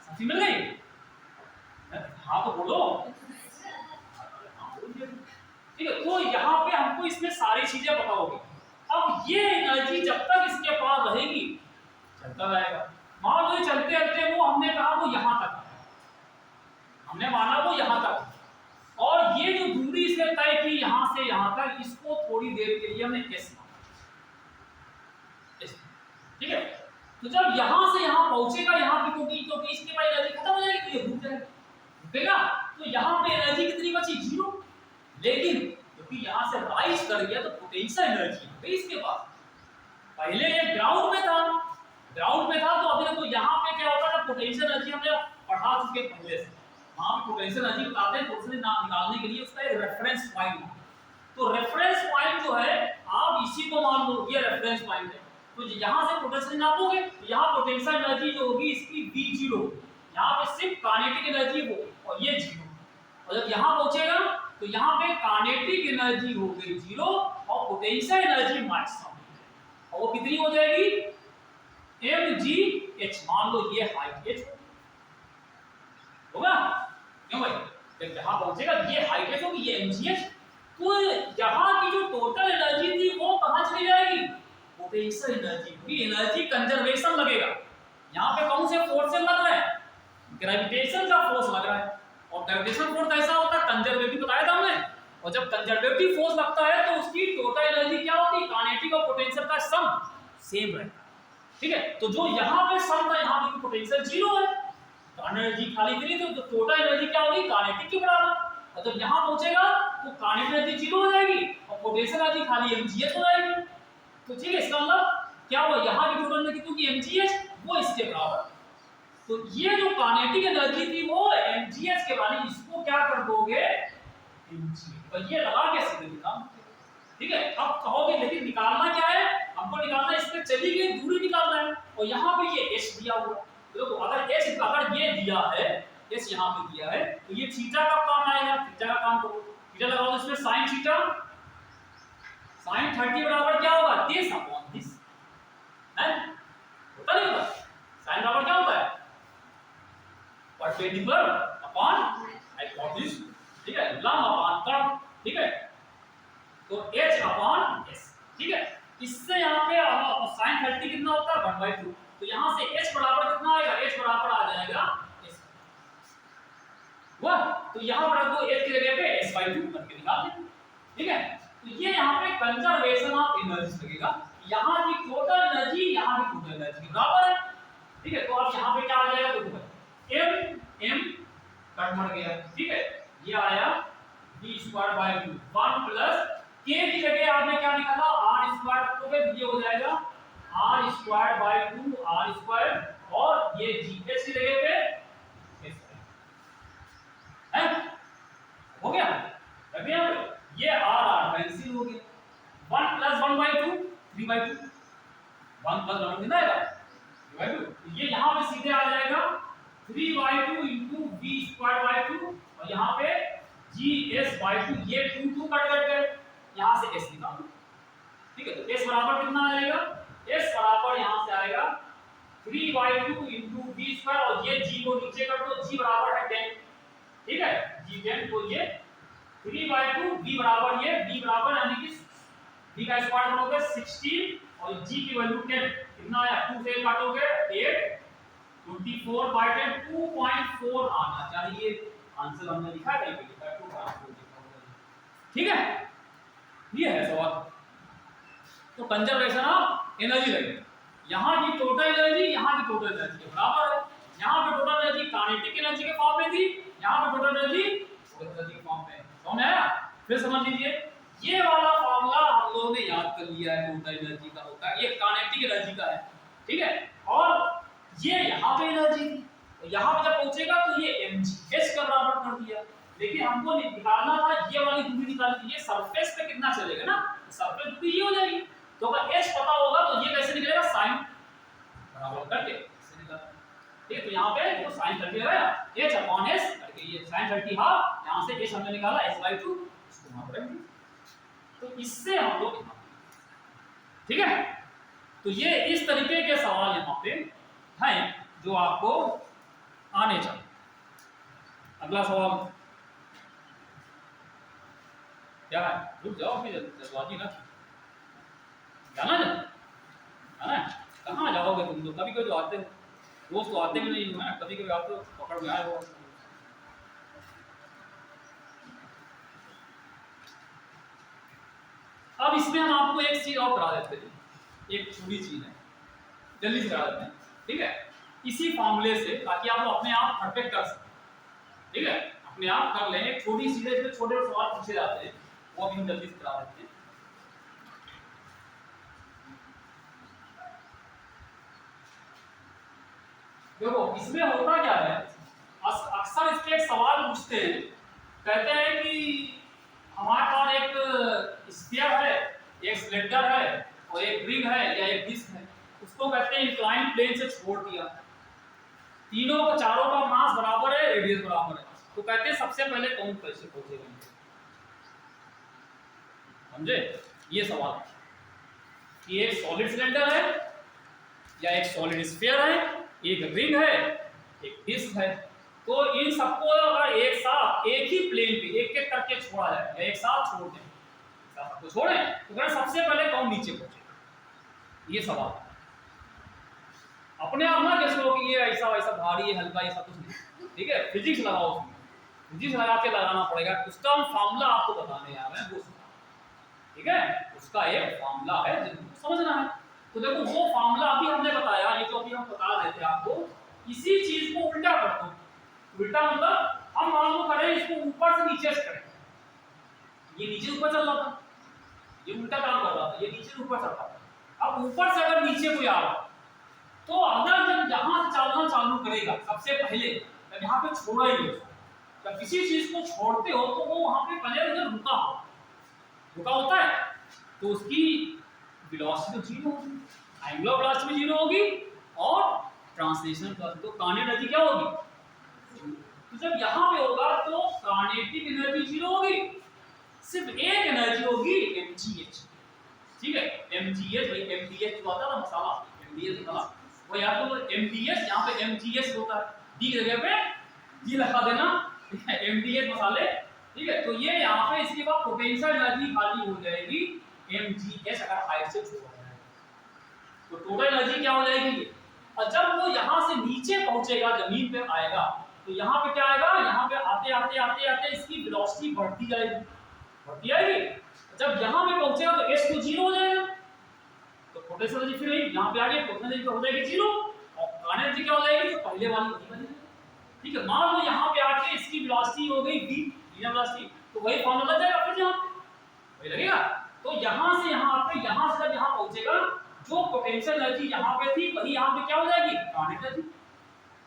सब मिल गई, हाँ तो बोलो, ठीक है। तो यहाँ पे हमको इसमें सारी चीजें पता होगी। अब ये एनर्जी जब तक इसके पास रहेगी चलता रहेगा, मान लो चलते चलते वो हमने कहा वो यहाँ तक, हमने माना वो यहाँ तक, और ये जो दूरी इसने तय की यहाँ से यहाँ तक, इसको थोड़ी देर के लिए हमने s माना, ठीक है। तो जब यहाँ से यहाँ पहुंचेगा, यहाँ पे क्योंकि इसके पास एनर्जी खत्म हो जाएगी तो ये रुक जाएगा, रुकेगा, तो यहाँ पे एनर्जी कितनी बची, 0, लेकिन क्योंकि यहाँ से राइज कर गया तो पोटेंशियल एनर्जी है इसके पास, पहले ये ग्राउंड में था तो अभी देखो यहाँ पे क्या होता है, पोटेंशियल एनर्जी हमने पढ़ा चुके पहले से, वहां पे पोटेंशियल एनर्जी बताते हैं, पोटेंशियल निकालने के लिए उसका एक रेफरेंस पॉइंट, तो रेफरेंस पॉइंट जो है आप इसी को मान लो ये रेफरेंस पॉइंट है, तो यहाँ से पोटेंशियल नापोगे, यहाँ पोटेंशियल एनर्जी जो होगी इसकी v0, यहाँ पे सिर्फ काइनेटिक एनर्जी हो और ये 0, और जब यहाँ पहुंचेगा तो यहाँ पे काइनेटिक एनर्जी हो गई 0 और पोटेंशियल एनर्जी मैक्सिमम, और वो कितनी हो जाएगी, mgh, मान लो ये हाइट h होगा, क्यों भाई, जब यहाँ पहुंचेगा ये हाइट h होगी, ये mgh, तो यहाँ की जो टोटल एनर्जी थी वो कहाँ चली जाएगी, पोटेंशियल एनर्जी, क्योंकि एनर्जी कंजर्वेशन लगेगा, यहाँ पे कौन से फोर्स लग रहा है, ग्रेविटेशन का फोर्स लग रहा है, और ग्रेविटेशन फोर्स ऐसा होता है कंजर्वेटिव, बताया था हमने, और जब कंजर्वेटिव फोर्स लगता है तो उसकी टोटल एनर्जी क्या होती है, काइनेटिक और पोटेंशियल का सम सेम रहता है, ठीक है। तो जो यहाँ पे सम था, यहाँ पे पोटेंशियल 0 है, तो एनर्जी खाली इतनी, तो टोटल एनर्जी क्या होगी, काइनेटिक के बराबर, और जब यहाँ पहुंचेगा तो काइनेटिक एनर्जी 0 हो जाएगी और पोटेंशियल एनर्जी खाली mgh हो जाएगी, तो ठीक है। इसका मतलब क्या हुआ, यहाँ की टोटल एनर्जी क्योंकि mgh वो इसके बराबर, तो ये जो काइनेटिक एनर्जी थी वो mgh के बराबर, इसको क्या कर दोगे mgh, और ये लगा के सीधे निकाल, ठीक है। अब कहोगे लेकिन निकालना क्या है, हमको निकालना इस पे चली गई दूरी निकालना है, और यहाँ पे ये h दिया हुआ, देखो अगर h अगर ये दिया है, h यहाँ पे दिया है, तो ये थीटा का काम आएगा, थीटा का काम करो, थीटा लगाओ, इसमें sin थीटा sin 30 बराबर क्या होगा, this अपॉन this, है होता नहीं होता, sin बराबर क्या होता है, परपेंडिकुलर अपॉन हाइपोटेन्यूज, ठीक है, लंब अपॉन कर्व, ठीक है, तो h अपॉन s, ठीक है। इससे यहाँ पे sin 30 कितना होता है 1/2, तो यहाँ से H बराबर कितना आएगा, H बराबर आ जाएगा S। वाह, तो यहाँ पर आपको H की जगह पे S/2 करके निकाल देंगे, ठीक है। तो ये यहाँ पे कंजर्वेशन ऑफ एनर्जी लगेगा, यहाँ की टोटल एनर्जी यहाँ की टोटल एनर्जी के बराबर है, ठीक है। तो अब यहाँ पे क्या आ जाएगा, देखो m कट मर गया, ठीक है। ये आया v²/2 1 प्लस k की जगह आपने क्या निकाला r², तो फिर ये हो जाएगा r²/2 r² और ये g h की जगह पे s है, हो गया। रख दिया ये r कैंसिल हो गया, 1 + 1/2 3/2, 1 + 1 कितना आएगा 3/2। ये यहाँ पे सीधे आ जाएगा 3/2 * v²/2 और यहाँ पे gs/2, ये 2 कट गए, यहाँ से s निकालो, ठीक है। तो s बराबर कितना आ जाएगा, s बराबर यहाँ से आएगा 3/2 * v² और ये g को नीचे कर दो, g बराबर है 10, ठीक है, g 10। तो ये 3/2 v बराबर ये v बराबर यानी कि v का स्क्वायर करोगे 16 और g की वैल्यू 10, कितना आया 2 से काटोगे 8, 24/10 2.4 आना चाहिए, आंसर हमने लिखा है कहीं पे, 2.4, ठीक है। ये है सवाल। तो कंजर्वेशन ऑफ एनर्जी लगेगा, यहाँ की टोटल एनर्जी यहाँ की टोटल एनर्जी के बराबर है, यहाँ पे टोटल एनर्जी काइनेटिक एनर्जी के फॉर्म में थी, यहाँ पे टोटल एनर्जी एनर्जी के फॉर्म में है, समझ में आया। फिर समझ लीजिए ये वाला फार्मूला हम लोगों ने याद कर लिया है, टोटल एनर्जी का होता है, ये काइनेटिक एनर्जी का है, ठीक है। और ये यहाँ पे एनर्जी थी, तो यहाँ पे जब पहुंचेगा तो ये mgh का बराबर कर दिया, लेकिन हमको निकालना था ये वाली दूरी निकालनी थी, ये सरफेस पे कितना चलेगा ना, सरफेस दूरी ये हो जाएगी। तो अगर h पता होगा तो ये कैसे निकलेगा, साइन बराबर करके ऐसे निकलेगा, ठीक है। तो यहाँ पे देखो साइन करके आया h/s करके, ये sin 30 हाफ, यहाँ से h हमने निकाला s/2, इसको वहां पर रख दिया, तो इससे हम लोग, ठीक है। तो ये इस तरीके के सवाल यहाँ पे हैं जो आपको आने चाहिए। अगला सवाल क्या है, रुक जाओ फिर जल्दबाजी ना, जाना है कहाँ जाओगे तुम लोग, कभी कभी तो आते हो, रोज तो आते भी नहीं है, कभी कभी आते हो पकड़ में आए हो। अब इसमें हम आपको एक चीज और करा देते हैं, एक छोटी चीज है, जल्दी से करा देते हैं, ठीक है। इसी फॉर्मूले से, ताकि आप अपने आप परफेक्ट कर सकें, ठीक है, अपने आप कर लें। एक छोटी सी इसमें छोटे सवाल पूछे जाते हैं, वो भी हम जल्दी से करा देते हैं। देखो इसमें होता क्या है, अक्सर इसके एक सवाल पूछते हैं, कहते हैं कि हमारे पास एक स्फीयर है, एक सिलेंडर है और एक रिंग है या एक डिस्क है, उसको कहते हैं इंक्लाइंड प्लेन से छोड़ दिया, तीनों का चारों का मास बराबर है, रेडियस बराबर है, तो कहते हैं सबसे पहले कौन कैसे पहुंचेगा, समझे। ये सवाल कि एक सॉलिड सिलेंडर है या एक सॉलिड स्फीयर है, एक रिंग है, एक डिस्क है, तो इन सबको अगर एक साथ एक ही प्लेन पे एक एक करके छोड़ा जाए या एक साथ छोड़ दें, सबको छोड़ें, तो कहते सबसे पहले कौन नीचे पहुंचेगा, ये सवाल। अपने आप ना कैसे कि ये ऐसा वैसा भारी है हल्का, ऐसा कुछ नहीं, ठीक है। फिजिक्स लगाओ, उसमें फिजिक्स लगा के लगाना पड़ेगा, उसका हम फार्मूला आपको बताने आ रहे हैं, वो ठीक है, उसका एक फार्मूला है जिनको समझना है। तो देखो वो फार्मूला अभी हमने बताया, ये तो अभी हम बता रहे थे आपको, इसी चीज को उल्टा कर दो, उल्टा मतलब हम मान लो करें इसको ऊपर से नीचे से करें, ये नीचे ऊपर चल रहा था, ये उल्टा काम कर रहा था, ये नीचे ऊपर चल रहा था, अब ऊपर से अगर नीचे कोई आ रहा तो अगर जब यहाँ से चलना चालू करेगा सबसे पहले, जब यहाँ पे छोड़ा ही हो, जब किसी चीज को छोड़ते हो तो वो वहां पे पहले जब रुका होता है, तो उसकी वेलोसिटी तो जीरो होगी, एंगुलर वेलोसिटी भी जीरो होगी और ट्रांसलेशनल वेलोसिटी, तो काइनेटिक एनर्जी क्या होगी, तो जब यहाँ पे होगा तो काइनेटिक एनर्जी जीरो होगी, सिर्फ एक एनर्जी होगी mgh, ठीक है। mgh भाई mdh जो आता है मसाला, mdh मसाला वो यहाँ तो mdh, यहाँ पे mgh होता है, d की जगह पे g लगा देना, mdh मसाले, ठीक है। तो ये यहाँ पे इसके बाद पोटेंशियल एनर्जी खाली हो जाएगी mgh, अगर हाइट से छोड़ा जाए तो टोटल एनर्जी क्या हो जाएगी और जब वो यहाँ से नीचे पहुंचेगा, जमीन पे आएगा, तो यहाँ पे क्या आएगा, यहाँ पे आते आते आते आते इसकी वेलोसिटी बढ़ती जाएगी, बढ़ती जाएगी। जब यहाँ पे पहुंचेगा तो s तो 0 हो जाएगा, तो पोटेंशियल एनर्जी फिर यहाँ पे आ गई, पोटेंशियल एनर्जी हो जाएगी 0 और काइनेटिक एनर्जी क्या हो जाएगी, तो पहले वाली वही बनेगी। ठीक है, मान लो यहाँ पे आके इसकी वेलोसिटी हो गई v, लीनियर वेलोसिटी, तो वही फॉर्मूला लग जाएगा फिर यहाँ वही लगेगा। तो यहाँ से यहाँ पे, यहाँ से जब यहाँ पहुंचेगा, जो पोटेंशियल एनर्जी यहाँ पे थी वही यहाँ पे क्या हो जाएगी, काइनेटिक एनर्जी।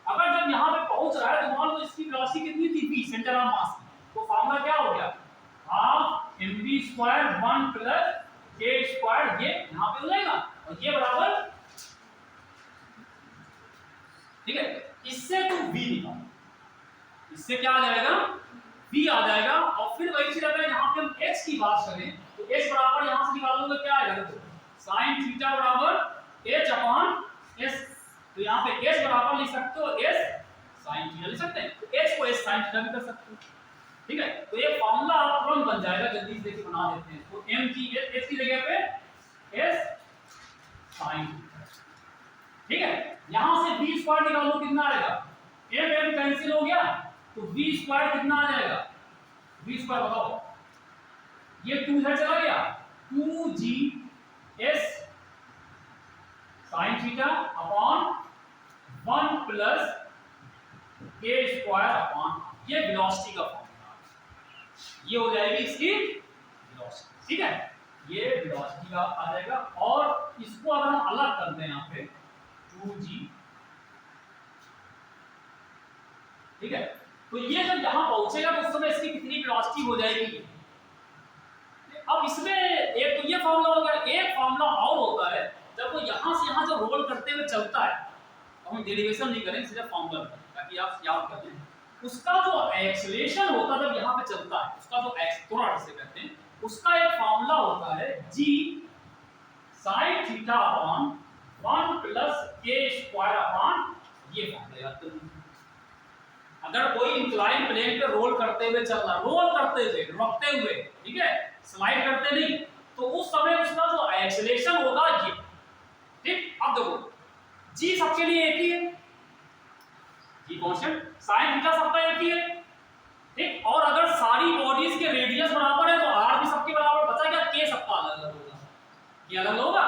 अगर जब यहाँ पे पहुंच रहा है तो मान लो इसकी वेलोसिटी कितनी थी, v, सेंटर ऑफ मास, तो फॉर्मूला क्या हो गया, हाफ mv² 1 प्लस k², ये यहाँ पे हो जाएगा और ये बराबर, ठीक है, इससे तो v निकालो, इससे क्या आ जाएगा, v आ जाएगा। और फिर वही चीज अगर यहाँ पे हम x की बात करें तो h बराबर यहाँ से निकालोगे क्या आएगा, देखो sin थीटा बराबर h/s, तो यहाँ पे h बराबर लिख सकते हो s sin थीटा लिख सकते हैं, तो h को s sin थीटा भी कर सकते हो। ठीक है, तो ये फॉर्मूला आप तुरंत बन जाएगा, जल्दी से देखिए बना देते हैं। तो m की h की जगह पे s sin थीटा, ठीक है। यहां से v² निकालो कितना आएगा, m कैंसिल हो गया तो v² कितना आ जाएगा, v² बताओ, ये 2 इधर चला गया, 2g sin theta upon 1 plus k² upon, ये वेलोसिटी का फॉर्मूला, ये हो जाएगी इसकी वेलोसिटी। ठीक है, ये वेलोसिटी का आ जाएगा। और इसको अगर हम अलग करते हैं यहाँ पे 2g, ठीक है, तो ये जब यहाँ पहुंचेगा तो उस समय इसकी कितनी वेलोसिटी हो जाएगी। अब इसमें एक तो ये फॉर्मूला हो गया, एक फॉर्मूला और होता है जब वो यहाँ से यहाँ जब रोल करते हुए चलता है, तो हम डेरिवेशन नहीं करेंगे, सिर्फ फॉर्मूला ताकि आप याद कर लें। उसका जो एक्सेलरेशन होता है जब यहाँ पे चलता है, उसका जो थोड़ा से कहते हैं, उसका एक फॉर्मूला होता है g sin theta upon 1 plus k² upon, ये फॉर्मूला याद कर लीजिए। अगर कोई इंक्लाइन प्लेन पे रोल करते हुए चल रहा, रोल करते हुए, रुकते हुए, ठीक है, स्लाइड करते नहीं, तो उस समय उसका जो एक्सेलरेशन होगा ये, ठीक। अब देखो g सबके लिए एक ही है, g कांस्टेंट, sin थीटा सबका एक ही है, ठीक। और अगर सारी बॉडीज के रेडियस बराबर है तो r भी सबके बराबर, बचा क्या, k सबका अलग अलग होगा, ये अलग होगा।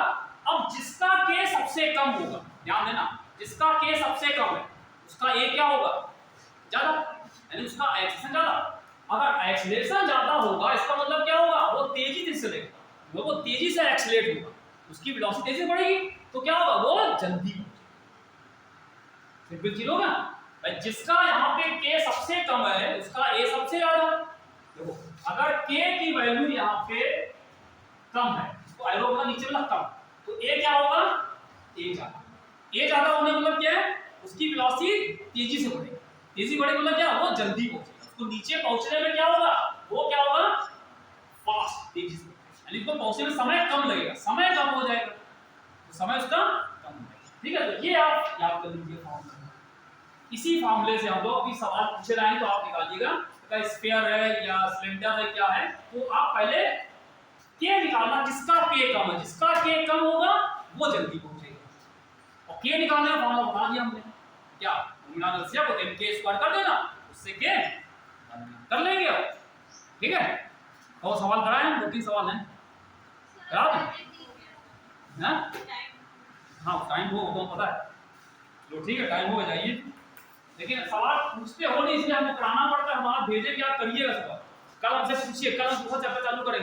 अब जिसका k सबसे कम होगा, ध्यान देना, जिसका k सबसे कम है उसका a क्या होगा, ज्यादा, यानी उसका एक्सेलरेशन ज्यादा। अगर एक्सेलरेशन ज्यादा होगा इसका मतलब क्या होगा, वो तेजी से चलेगा, वो तेजी से एक्सेलरेट होगा, उसकी वेलोसिटी तेजी से बढ़ेगी, तो क्या होगा, वो जल्दी सिंपल चीज होगा। जिसका यहाँ पे k सबसे कम है उसका a सबसे ज्यादा। देखो अगर k की वैल्यू यहाँ पे कम है, इसको एरो का नीचे वाला कम, तो a क्या होगा, a ज्यादा। a ज्यादा होने का मतलब क्या है, उसकी वेलोसिटी तेजी से बढ़ेगी, तेजी बढ़ेगी मतलब क्या, वो जल्दी पहुंचेगा, उसको नीचे पहुंचने में क्या होगा, वो क्या होगा, फास्ट, तेजी से, यानी उसको पहुंचने में समय कम लगेगा, समय कम हो जाएगा, तो समय उसका कम हो जाएगा। ठीक है, तो ये आप याद कर लीजिए फॉर्मूला। इसी फॉर्मूले से हम लोग अभी सवाल पूछे जाए तो आप निकालिएगा, अगर स्फीयर है या सिलेंडर है क्या है, तो आप पहले k निकालना, जिसका k कम है, जिसका k कम होगा वो जल्दी पहुंचेगा। और k निकालने का फॉर्मूला बता दिया हमने, क्या गुणा को k² कर देना, उससे k कर लेंगे। ठीक है, तो सवाल कराएं, 2-3 सवाल हैं, करा दें ना। हाँ टाइम हो तो पता है, चलो ठीक है, टाइम हो जाइए। लेकिन सवाल पूछते हो नहीं, इसलिए हमको कराना पड़ता है, हमारा भेजे कि आप करिएगा सवाल, कल हमसे पूछिए, कल हम दूसरा चैप्टर चालू करेंगे।